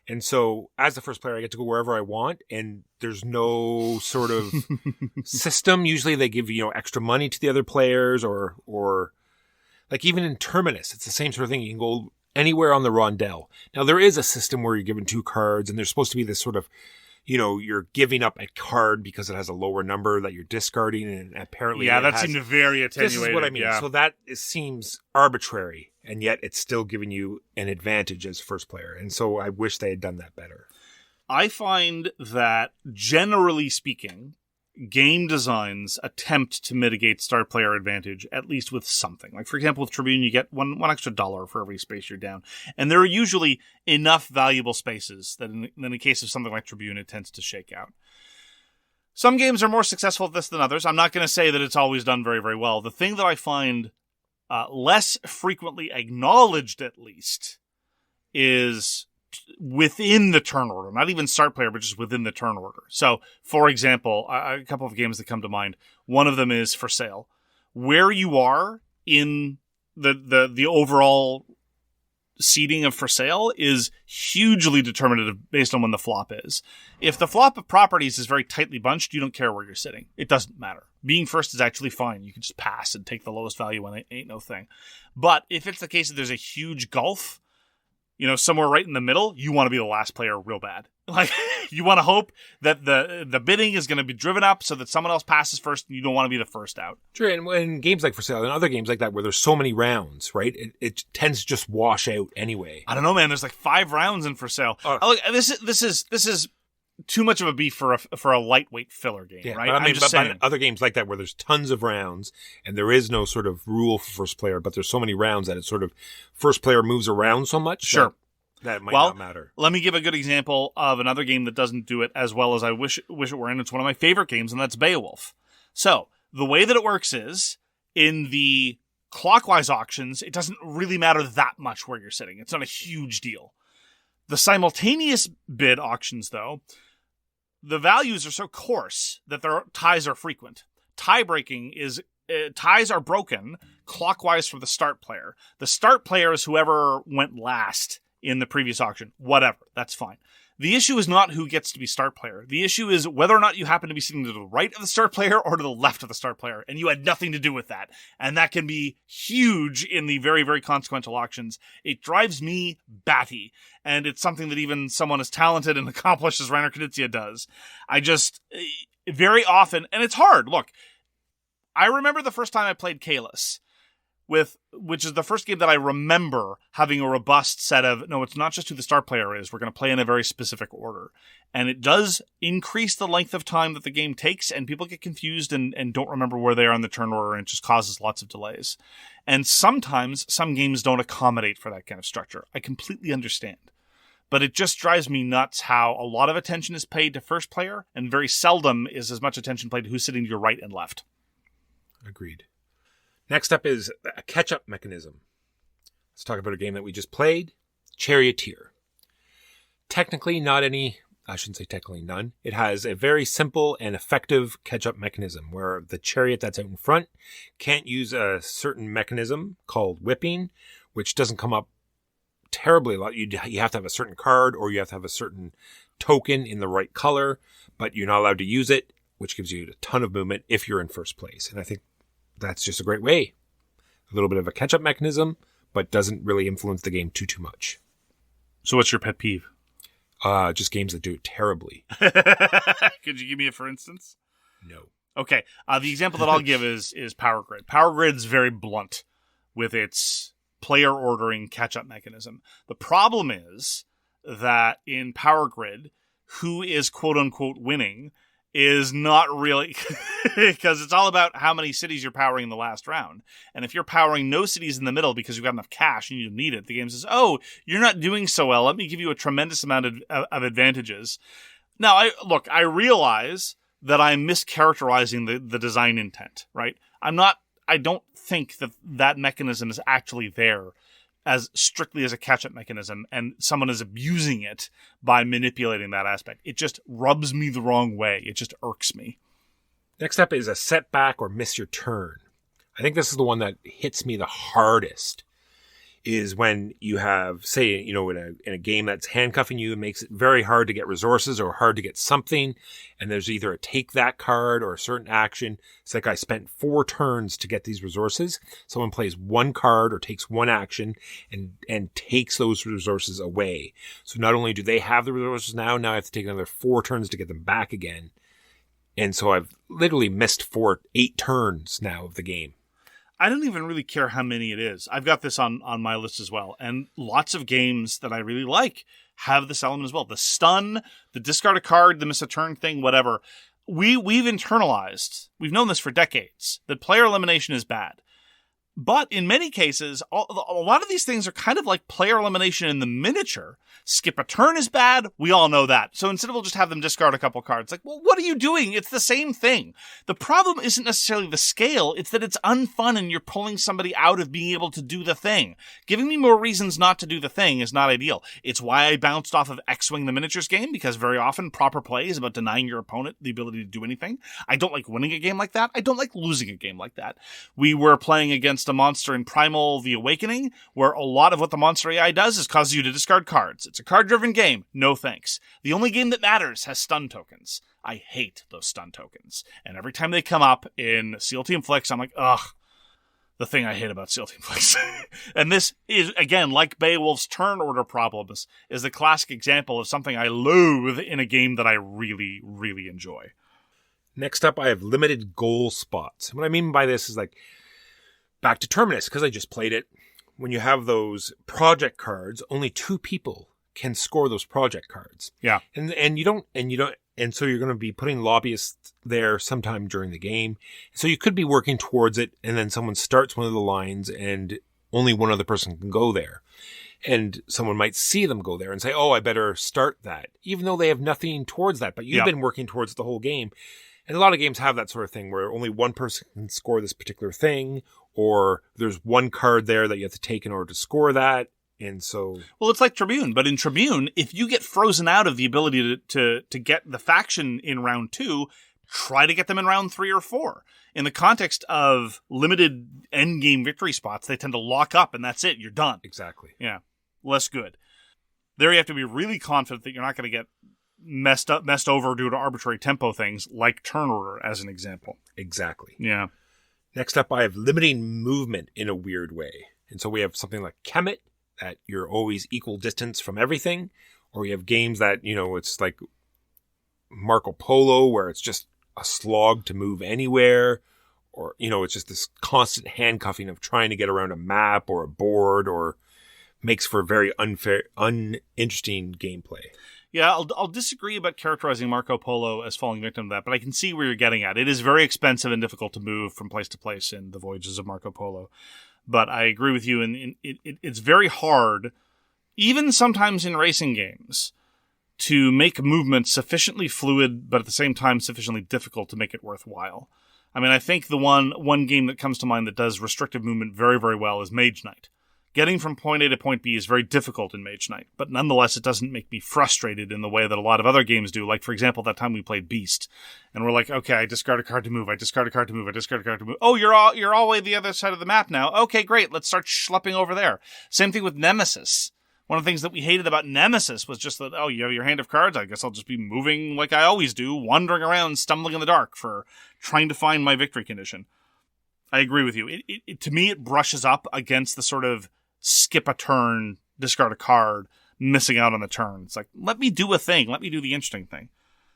S1: And so as the first player, I get to go wherever I want, and there's no sort of system. Usually they give, extra money to the other players, or Like even in Terminus, it's the same sort of thing. You can go anywhere on the rondel. Now, there is a system where you're given 2 cards, and there's supposed to be this sort of, you're giving up a card because it has a lower number that you're discarding, and apparently
S2: seemed very attenuated.
S1: This is what I mean.
S2: Yeah.
S1: So that seems arbitrary, and yet it's still giving you an advantage as first player. And so I wish they had done that better.
S2: I find that, generally speaking, game designs attempt to mitigate star player advantage, at least with something. Like, for example, with Tribune, you get one extra dollar for every space you're down. And there are usually enough valuable spaces that in the case of something like Tribune, it tends to shake out. Some games are more successful at this than others. I'm not going to say that it's always done very, very well. The thing that I find less frequently acknowledged, at least, is within the turn order, not even start player, but just within the turn order. So, for example, a couple of games that come to mind. One of them is For Sale. Where you are in the overall seeding of For Sale is hugely determinative based on when the flop is. If the flop of properties is very tightly bunched, you don't care where you're sitting. It doesn't matter. Being first is actually fine. You can just pass and take the lowest value when it ain't no thing. But if it's the case that there's a huge gulf, somewhere right in the middle, you want to be the last player real bad. Like, you want to hope that the bidding is going to be driven up so that someone else passes first and you don't want to be the first out.
S1: Sure, and in games like For Sale and other games like that where there's so many rounds, right, it tends to just wash out anyway.
S2: I don't know, man. There's like 5 rounds in For Sale. Look, this is too much of a beef for a lightweight filler game, right?
S1: But but other games like that where there's tons of rounds and there is no sort of rule for first player, but there's so many rounds that it's sort of first player moves around so much.
S2: Sure.
S1: That it might not matter.
S2: Let me give a good example of another game that doesn't do it as well as I wish it were in. It's one of my favorite games, and that's Beowulf. So, the way that it works is, in the clockwise auctions, it doesn't really matter that much where you're sitting. It's not a huge deal. The simultaneous bid auctions, though, the values are so coarse that their ties are frequent. Tie-breaking is... ties are broken clockwise for the start player. The start player is whoever went last in the previous auction. Whatever. That's fine. The issue is not who gets to be start player. The issue is whether or not you happen to be sitting to the right of the start player or to the left of the start player, and you had nothing to do with that. And that can be huge in the very, very consequential auctions. It drives me batty, and it's something that even someone as talented and accomplished as Reiner Knizia does. I just, very often, and it's hard. Look, I remember the first time I played Kalis, which is the first game that I remember having a robust set of, no, it's not just who the star player is. We're going to play in a very specific order. And it does increase the length of time that the game takes, and people get confused and don't remember where they are in the turn order, and it just causes lots of delays. And sometimes some games don't accommodate for that kind of structure. I completely understand. But it just drives me nuts how a lot of attention is paid to first player, and very seldom is as much attention paid to who's sitting to your right and left.
S1: Agreed. Next up is a catch-up mechanism. Let's talk about a game that we just played, Charioteer. Technically, I shouldn't say technically none. It has a very simple and effective catch-up mechanism where the chariot that's out in front can't use a certain mechanism called whipping, which doesn't come up terribly a lot. You have to have a certain card or you have to have a certain token in the right color, but you're not allowed to use it, which gives you a ton of movement if you're in first place. And I think that's just a great way. A little bit of a catch-up mechanism, but doesn't really influence the game too much.
S2: So what's your pet peeve?
S1: Just games that do it terribly.
S2: Could you give me a for instance?
S1: No.
S2: Okay. The example that I'll give is Power Grid. Power Grid's very blunt with its player ordering catch-up mechanism. The problem is that in Power Grid, who is quote-unquote winning is not really, because it's all about how many cities you're powering in the last round. And if you're powering no cities in the middle because you've got enough cash and you need it, the game says, oh, you're not doing so well. Let me give you a tremendous amount of advantages. Now, I realize that I'm mischaracterizing the design intent, right? I don't think that mechanism is actually there as strictly as a catch-up mechanism, and someone is abusing it by manipulating that aspect. It just rubs me the wrong way. It just irks me.
S1: Next up is a setback or miss your turn. I think this is the one that hits me the hardest. is when you have, say, in a game that's handcuffing you, it makes it very hard to get resources or hard to get something. And there's either a take that card or a certain action. It's like I spent 4 turns to get these resources. Someone plays 1 card or takes 1 action and takes those resources away. So not only do they have the resources now I have to take another 4 turns to get them back again. And so I've literally missed 8 turns now of the game.
S2: I don't even really care how many it is. I've got this on my list as well. And lots of games that I really like have this element as well. The stun, the discard a card, the miss a turn thing, whatever. We've internalized, we've known this for decades, that player elimination is bad. But in many cases, a lot of these things are kind of like player elimination in the miniature. Skip a turn is bad. We all know that. So instead we'll just have them discard a couple cards. Like, well, what are you doing? It's the same thing. The problem isn't necessarily the scale. It's that it's unfun and you're pulling somebody out of being able to do the thing. Giving me more reasons not to do the thing is not ideal. It's why I bounced off of X-Wing the miniatures game, because very often proper play is about denying your opponent the ability to do anything. I don't like winning a game like that. I don't like losing a game like that. We were playing against a monster in Primal The Awakening, where a lot of what the monster AI does is cause you to discard cards. It's a card-driven game. No thanks. The only game that matters has stun tokens. I hate those stun tokens. And every time they come up in Seal Team Flicks, I'm like, ugh, the thing I hate about Seal Team Flicks. And this is, again, like Beowulf's turn order problems, is the classic example of something I loathe in a game that I really, really enjoy.
S1: Next up, I have limited goal spots. What I mean by this is like, back to Terminus, because I just played it. When you have those project cards, only 2 people can score those project cards.
S2: Yeah.
S1: And so you're going to be putting lobbyists there sometime during the game. So you could be working towards it, and then someone starts one of the lines and only one other person can go there. And someone might see them go there and say, oh, I better start that, even though they have nothing towards that. But you've been working towards the whole game. And a lot of games have that sort of thing where only one person can score this particular thing, or there's one card there that you have to take in order to score that. And so,
S2: well, it's like Tribune, but in Tribune, if you get frozen out of the ability to get the faction in round 2, try to get them in round 3 or 4. In the context of limited endgame victory spots, they tend to lock up, and that's it. You're done.
S1: Exactly.
S2: Yeah, less good. There, you have to be really confident that you're not going to get messed over due to arbitrary tempo things, like turn order, as an example.
S1: Exactly.
S2: Yeah.
S1: Next up, I have limiting movement in a weird way. And so we have something like Kemet, that you're always equal distance from everything. Or we have games that, it's like Marco Polo, where it's just a slog to move anywhere. Or, it's just this constant handcuffing of trying to get around a map or a board, or makes for very uninteresting gameplay.
S2: Yeah, I'll disagree about characterizing Marco Polo as falling victim to that, but I can see where you're getting at. It is very expensive and difficult to move from place to place in the Voyages of Marco Polo. But I agree with you, and it's very hard, even sometimes in racing games, to make movement sufficiently fluid, but at the same time sufficiently difficult to make it worthwhile. I mean, I think the one game that comes to mind that does restrictive movement very, very well is Mage Knight. Getting from point A to point B is very difficult in Mage Knight, but nonetheless, it doesn't make me frustrated in the way that a lot of other games do. Like, for example, that time we played Beast, and we're like, okay, I discard a card to move, I discard a card to move, I discard a card to move. Oh, you're all way the other side of the map now. Okay, great, let's start schlepping over there. Same thing with Nemesis. One of the things that we hated about Nemesis was just that, oh, you have your hand of cards, I guess I'll just be moving like I always do, wandering around, stumbling in the dark for trying to find my victory condition. I agree with you. To me, it brushes up against the sort of skip a turn, discard a card, missing out on the turn. It's like, let me do a thing. Let me do the interesting thing.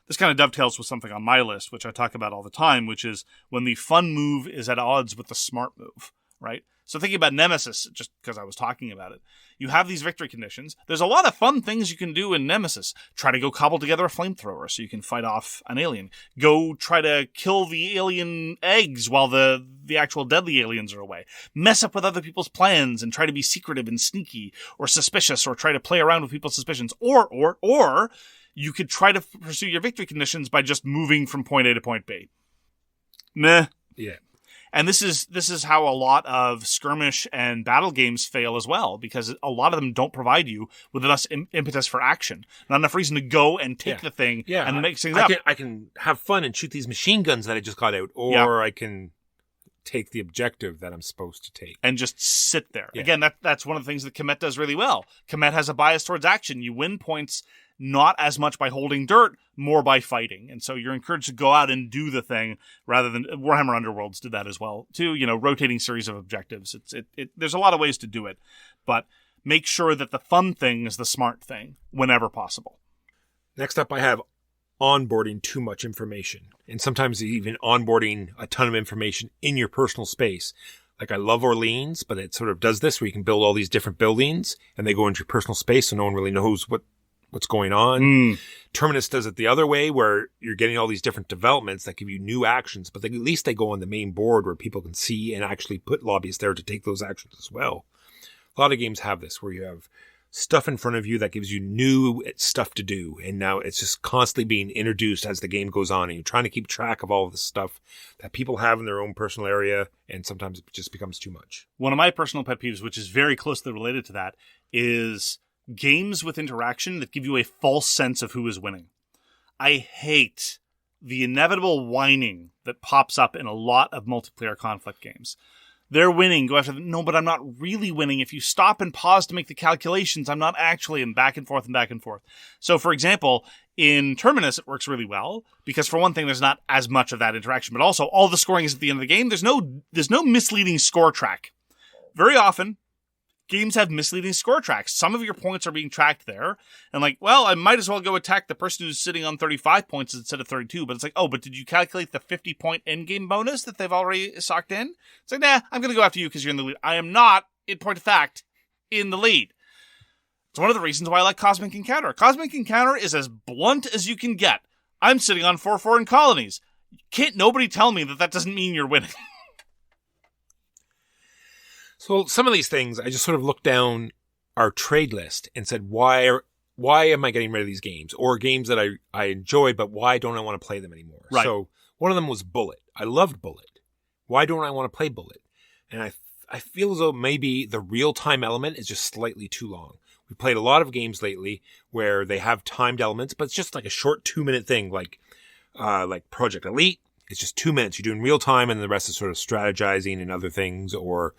S2: This kind of dovetails with something on my list, which I talk about all the time, which is when the fun move is at odds with the smart move, right? So thinking about Nemesis, just because I was talking about it, you have these victory conditions. There's a lot of fun things you can do in Nemesis. Try to go cobble together a flamethrower so you can fight off an alien. Go try to kill the alien eggs while the actual deadly aliens are away. Mess up with other people's plans and try to be secretive and sneaky or suspicious, or try to play around with people's suspicions. Or you could try to pursue your victory conditions by just moving from point A to point B. Meh.
S1: Yeah.
S2: And this is how a lot of skirmish and battle games fail as well, because a lot of them don't provide you with enough impetus for action. Not enough reason to go and take the thing and mix things up.
S1: I can have fun and shoot these machine guns that I just got out, or I can take the objective that I'm supposed to take.
S2: And just sit there.
S1: Yeah.
S2: Again, that's one of the things that Kemet does really well. Kemet has a bias towards action. You win points not as much by holding dirt, more by fighting. And so you're encouraged to go out and do the thing rather than Warhammer Underworlds did that as well too. Rotating series of objectives. There's a lot of ways to do it, but make sure that the fun thing is the smart thing whenever possible.
S1: Next up, I have onboarding too much information, and sometimes even onboarding a ton of information in your personal space. Like, I love Orleans, but it sort of does this where you can build all these different buildings and they go into your personal space so no one really knows what's going on. Terminus does it the other way where you're getting all these different developments that give you new actions, but at least they go on the main board where people can see and actually put lobbyists there to take those actions as well. A lot of games have this where you have stuff in front of you that gives you new stuff to do, and now it's just constantly being introduced as the game goes on, and you're trying to keep track of all of the stuff that people have in their own personal area, and sometimes it just becomes too much.
S2: One of my personal pet peeves, which is very closely related to that, is games with interaction that give you a false sense of who is winning. I hate the inevitable whining that pops up in a lot of multiplayer conflict games. They're winning, go after them. No, but I'm not really winning. If you stop and pause to make the calculations, I'm not actually, and back and forth and back and forth. So, for example, in Terminus, it works really well because, for one thing, there's not as much of that interaction, but also all the scoring is at the end of the game. There's no misleading score track. Very often, games have misleading score tracks. Some of your points are being tracked there. And I might as well go attack the person who's sitting on 35 points instead of 32. But it's but did you calculate the 50-point endgame bonus that they've already socked in? It's nah, I'm going to go after you because you're in the lead. I am not, in point of fact, in the lead. It's one of the reasons why I like Cosmic Encounter. Cosmic Encounter is as blunt as you can get. I'm sitting on 4 foreign colonies. Can't nobody tell me that doesn't mean you're winning.
S1: So some of these things, I just sort of looked down our trade list and said, why am I getting rid of these games? Or games that I enjoy, but why don't I want to play them anymore?
S2: Right.
S1: So one of them was Bullet. I loved Bullet. Why don't I want to play Bullet? And I feel as though maybe the real-time element is just slightly too long. We played a lot of games lately where they have timed elements, but it's just like a short 2-minute thing, like Project Elite. It's just 2 minutes. You're doing real time, and the rest is sort of strategizing and other things, or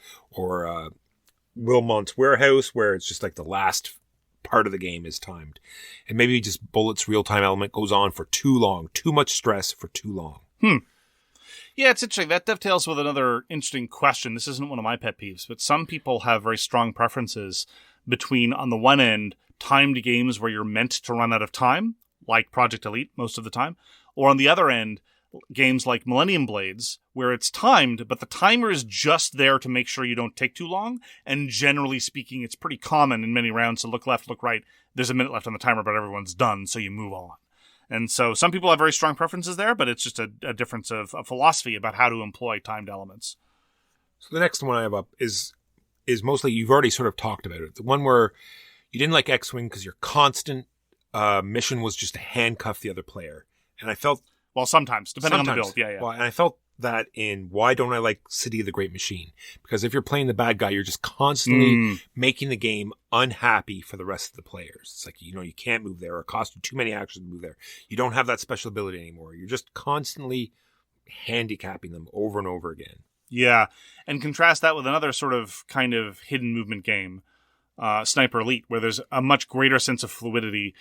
S1: Wilmot's Warehouse, where it's just like the last part of the game is timed. And maybe just Bullet's real time element goes on for too long, too much stress for too long.
S2: Yeah, it's interesting. That dovetails with another interesting question. This isn't one of my pet peeves, but some people have very strong preferences between, on the one end, timed games where you're meant to run out of time, like Project Elite most of the time, or on the other end, games like Millennium Blades, where it's timed, but the timer is just there to make sure you don't take too long. And generally speaking, it's pretty common in many rounds to look left, look right. There's a minute left on the timer, but everyone's done, so you move on. And so some people have very strong preferences there, but it's just a difference of philosophy about how to employ timed elements.
S1: So the next one I have up is mostly, you've already sort of talked about it. The one where you didn't like X-Wing because your constant mission was just to handcuff the other player. And I felt...
S2: Well, sometimes, depending on the build. Yeah.
S1: Well, and I felt that in Why Don't I Like City of the Great Machine? Because if you're playing the bad guy, you're just constantly making the game unhappy for the rest of the players. It's like, you can't move there, or it costs you too many actions to move there. You don't have that special ability anymore. You're just constantly handicapping them over and over again. Yeah.
S2: And contrast that with another sort of kind of hidden movement game, Sniper Elite, where there's a much greater sense of fluidity,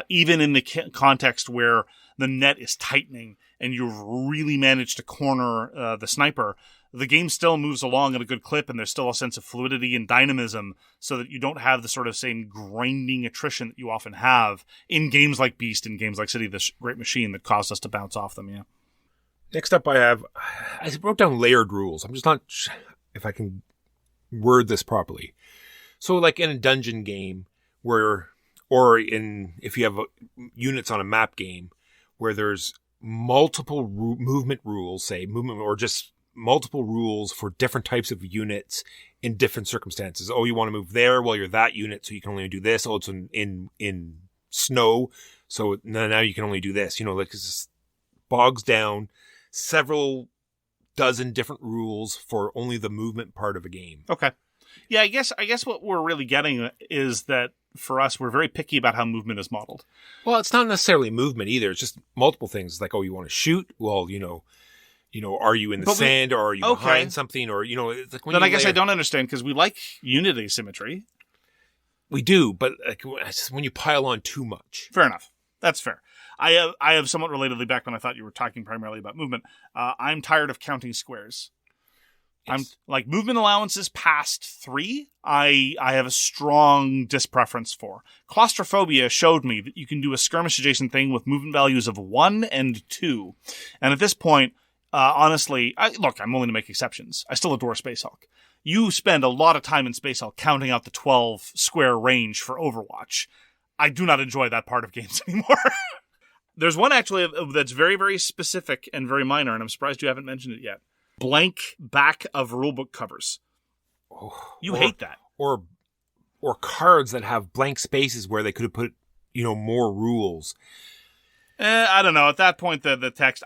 S2: even in the context where the net is tightening and you've really managed to corner the sniper. The game still moves along at a good clip, and there's still a sense of fluidity and dynamism so that you don't have the sort of same grinding attrition that you often have in games like Beast and games like City of the Great Machine that caused us to bounce off them, yeah.
S1: Next up I wrote down layered rules. I'm just not sure if I can word this properly. So like in a dungeon game if you have units on a map game where there's multiple movement rules, or just multiple rules for different types of units in different circumstances. Oh, you want to move there? Well, you're that unit, so you can only do this. Oh, it's in snow, so now you can only do this. It just bogs down several dozen different rules for only the movement part of a game.
S2: Okay. Yeah, I guess what we're really getting is that for us, we're very picky about how movement is modeled.
S1: Well, it's not necessarily movement either. It's just multiple things. It's like, oh, you want to shoot? Well, are you in the sand or are you behind something or, it's like when
S2: then I guess I don't understand because we like unit asymmetry.
S1: We do, but like, when you pile on too much.
S2: Fair enough. That's fair. I have somewhat relatedly back when I thought you were talking primarily about movement. I'm tired of counting squares. Yes. I'm like movement allowances past 3. I have a strong dispreference for. Claustrophobia showed me that you can do a skirmish adjacent thing with movement values of 1 and 2. And at this point, honestly, I'm only to make exceptions. I still adore Space Hulk. You spend a lot of time in Space Hulk counting out the 12 square range for Overwatch. I do not enjoy that part of games anymore. There's one actually that's very, very specific and very minor, and I'm surprised you haven't mentioned it yet. Blank back of rulebook covers. You hate that.
S1: Or cards that have blank spaces where they could have put, more rules.
S2: I don't know. At that point, the text...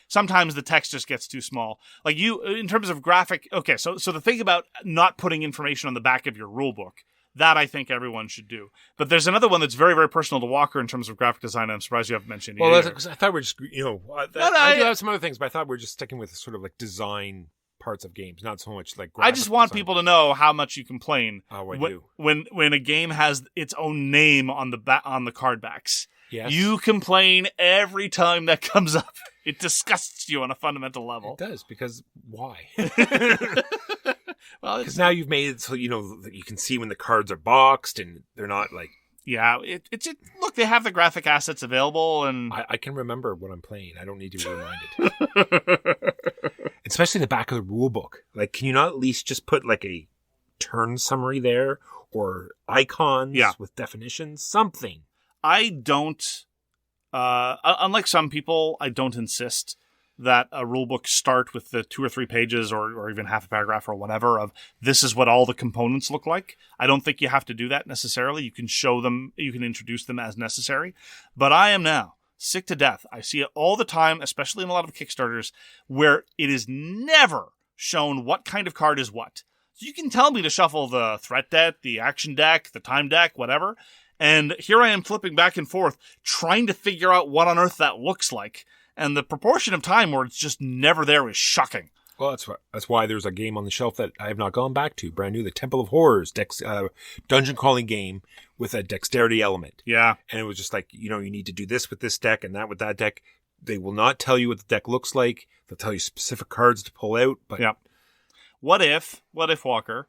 S2: Sometimes the text just gets too small. Like in terms of graphic... Okay, so the thing about not putting information on the back of your rulebook, that I think everyone should do. But there's another one that's very, very personal to Walker in terms of graphic design, and I'm surprised you haven't mentioned it either.
S1: Well, I thought we're just, I do have some other things, but I thought we're just sticking with sort of like design parts of games, not so much like graphic
S2: I just want
S1: design.
S2: people to know how much you complain
S1: do.
S2: When a game has its own name on the card backs.
S1: Yes.
S2: You complain every time that comes up. It disgusts you on a fundamental level.
S1: It does, because why?
S2: Well,
S1: because now you've made it so that you can see when the cards are boxed and they're not like.
S2: Yeah, look, they have the graphic assets available, and
S1: I can remember what I'm playing. I don't need to be reminded. Especially in the back of the rule book. Like, can you not at least just put like a turn summary there or icons with definitions, something?
S2: I don't. Unlike some people, I don't insist that a rulebook start with the 2 or 3 pages or even half a paragraph or whatever of this is what all the components look like. I don't think you have to do that necessarily. You can show them, you can introduce them as necessary. But I am now sick to death. I see it all the time, especially in a lot of Kickstarters, where it is never shown what kind of card is what. So you can tell me to shuffle the threat deck, the action deck, the time deck, whatever. And here I am flipping back and forth, trying to figure out what on earth that looks like. And the proportion of time where it's just never there is shocking.
S1: Well, that's why there's a game on the shelf that I have not gone back to. Brand new, the Temple of Horrors dungeon crawling game with a dexterity element.
S2: Yeah.
S1: And it was just like, you need to do this with this deck and that with that deck. They will not tell you what the deck looks like. They'll tell you specific cards to pull out. But
S2: yeah. What if, Walker,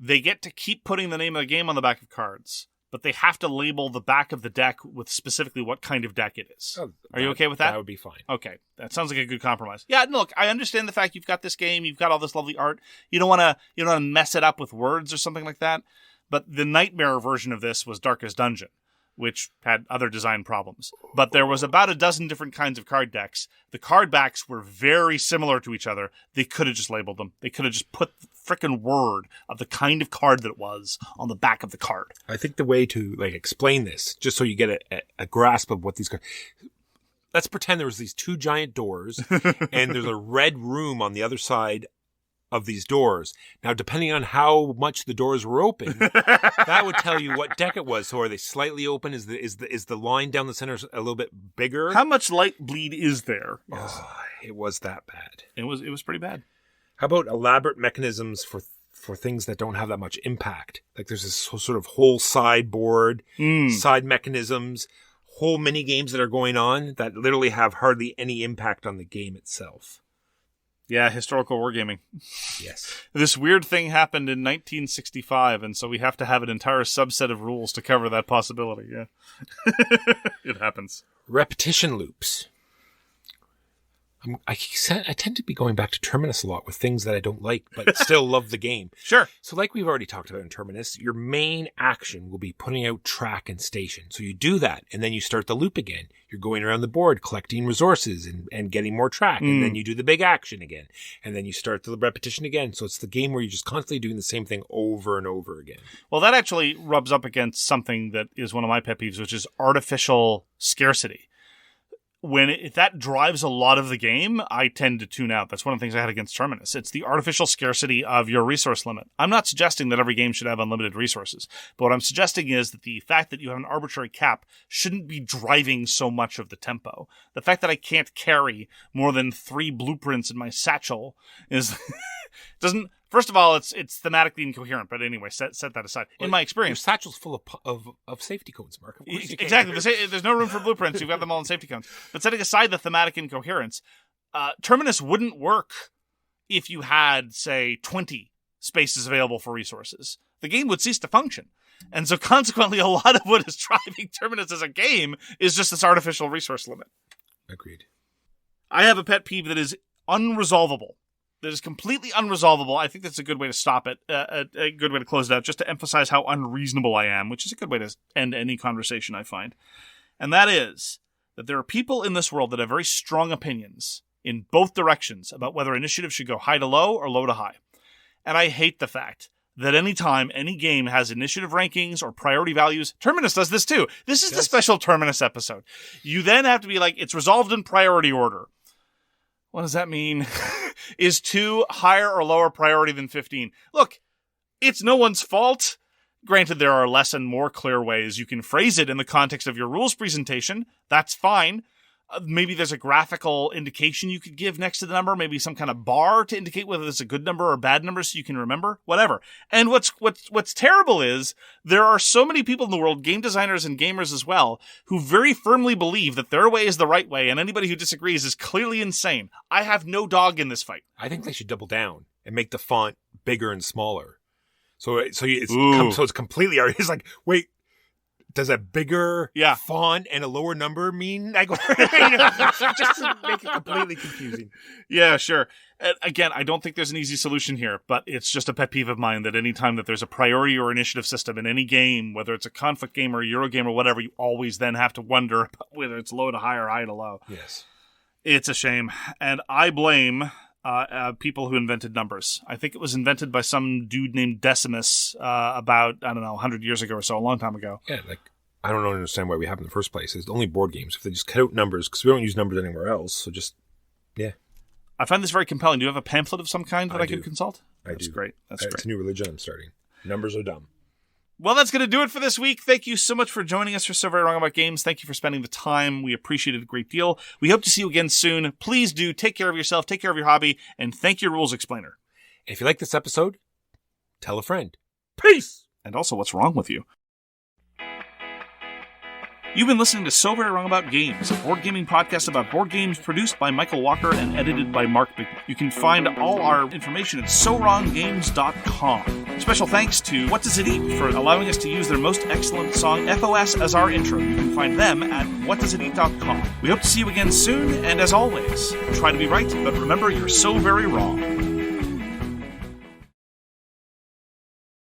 S2: they get to keep putting the name of the game on the back of cards, but they have to label the back of the deck with specifically what kind of deck it is. Are you okay with that?
S1: That would be fine.
S2: Okay. That sounds like a good compromise. Yeah, look, I understand the fact you've got this game, you've got all this lovely art. You don't want to mess it up with words or something like that. But the nightmare version of this was Darkest Dungeon, which had other design problems. But there was about a dozen different kinds of card decks. The card backs were very similar to each other. They could have just labeled them. They could have just put the frickin' word of the kind of card that it was on the back of the card.
S1: I think the way to explain this, just so you get a grasp of what these cards... Let's pretend there was these 2 giant doors, and there's a red room on the other side of these doors. Now, depending on how much the doors were open, that would tell you what deck it was. So, are they slightly open? Is the line down the center a little bit bigger?
S2: How much light bleed is there?
S1: Yes. Oh, it was that bad.
S2: It was pretty bad.
S1: How about elaborate mechanisms for things that don't have that much impact? Like there's this sort of whole sideboard, side mechanisms, whole mini games that are going on that literally have hardly any impact on the game itself.
S2: Yeah, historical wargaming.
S1: Yes.
S2: This weird thing happened in 1965, and so we have to have an entire subset of rules to cover that possibility, yeah. It happens.
S1: Repetition loops. I tend to be going back to Terminus a lot with things that I don't like, but still love the game.
S2: Sure.
S1: So like we've already talked about in Terminus, your main action will be putting out track and station. So you do that, and then you start the loop again. You're going around the board, collecting resources and getting more track. And then you do the big action again. And then you start the repetition again. So it's the game where you're just constantly doing the same thing over and over again.
S2: Well, that actually rubs up against something that is one of my pet peeves, which is artificial scarcity. if that drives a lot of the game, I tend to tune out. That's one of the things I had against Terminus. It's the artificial scarcity of your resource limit. I'm not suggesting that every game should have unlimited resources, but what I'm suggesting is that the fact that you have an arbitrary cap shouldn't be driving so much of the tempo. The fact that I can't carry more than 3 blueprints in my satchel is doesn't. First of all, it's thematically incoherent, but anyway, set that aside. In my experience,
S1: your satchel's full of safety cones, Mark. Of course
S2: exactly. There's no room for blueprints. You've got them all in safety cones. But setting aside the thematic incoherence, Terminus wouldn't work if you had, say, 20 spaces available for resources. The game would cease to function. And so consequently, a lot of what is driving Terminus as a game is just this artificial resource limit.
S1: Agreed.
S2: I have a pet peeve that is unresolvable. That is completely unresolvable. I think that's a good way to stop it, a good way to close it out, just to emphasize how unreasonable I am, which is a good way to end any conversation, I find. And that is that there are people in this world that have very strong opinions in both directions about whether initiative should go high to low or low to high. And I hate the fact that any time any game has initiative rankings or priority values, Terminus does this too. This is the special Terminus episode. You then have to be like, it's resolved in priority order. What does that mean? Is 2 higher or lower priority than 15? Look, it's no one's fault. Granted, there are less and more clear ways you can phrase it in the context of your rules presentation. That's fine. Maybe there's a graphical indication you could give next to the number. Maybe some kind of bar to indicate whether it's a good number or a bad number so you can remember. Whatever. And what's terrible is there are so many people in the world, game designers and gamers as well, who very firmly believe that their way is the right way, and anybody who disagrees is clearly insane. I have no dog in this fight.
S1: I think they should double down and make the font bigger and smaller. So it's completely... It's like, wait... Does a bigger font and a lower number mean? Just to make it completely confusing.
S2: Yeah, sure. Again, I don't think there's an easy solution here, but it's just a pet peeve of mine that any time that there's a priority or initiative system in any game, whether it's a conflict game or a Euro game or whatever, you always then have to wonder about whether it's low to high or high to low.
S1: Yes.
S2: It's a shame. And I blame... people who invented numbers. I think it was invented by some dude named Decimus about, 100 years ago or so, a long time ago.
S1: Yeah, I don't understand why we have in the first place. It's only board games. If they just cut out numbers, because we don't use numbers anywhere else, so just, yeah.
S2: I find this very compelling. Do you have a pamphlet of some kind that I could consult?
S1: That's
S2: great. That's great.
S1: It's a new religion I'm starting. Numbers are dumb.
S2: Well, that's going to do it for this week. Thank you so much for joining us for So Very Wrong About Games. Thank you for spending the time. We appreciate it a great deal. We hope to see you again soon. Please do take care of yourself, take care of your hobby, and thank your rules explainer.
S1: If you like this episode, tell a friend.
S2: Peace! And also, what's wrong with you? You've been listening to So Very Wrong About Games, a board gaming podcast about board games produced by Michael Walker and edited by Mark Bigman. You can find all our information at SoWrongGames.com. Special thanks to What Does It Eat for allowing us to use their most excellent song, FOS, as our intro. You can find them at WhatDoesItEat.com. We hope to see you again soon, and as always, try to be right, but remember you're so very wrong.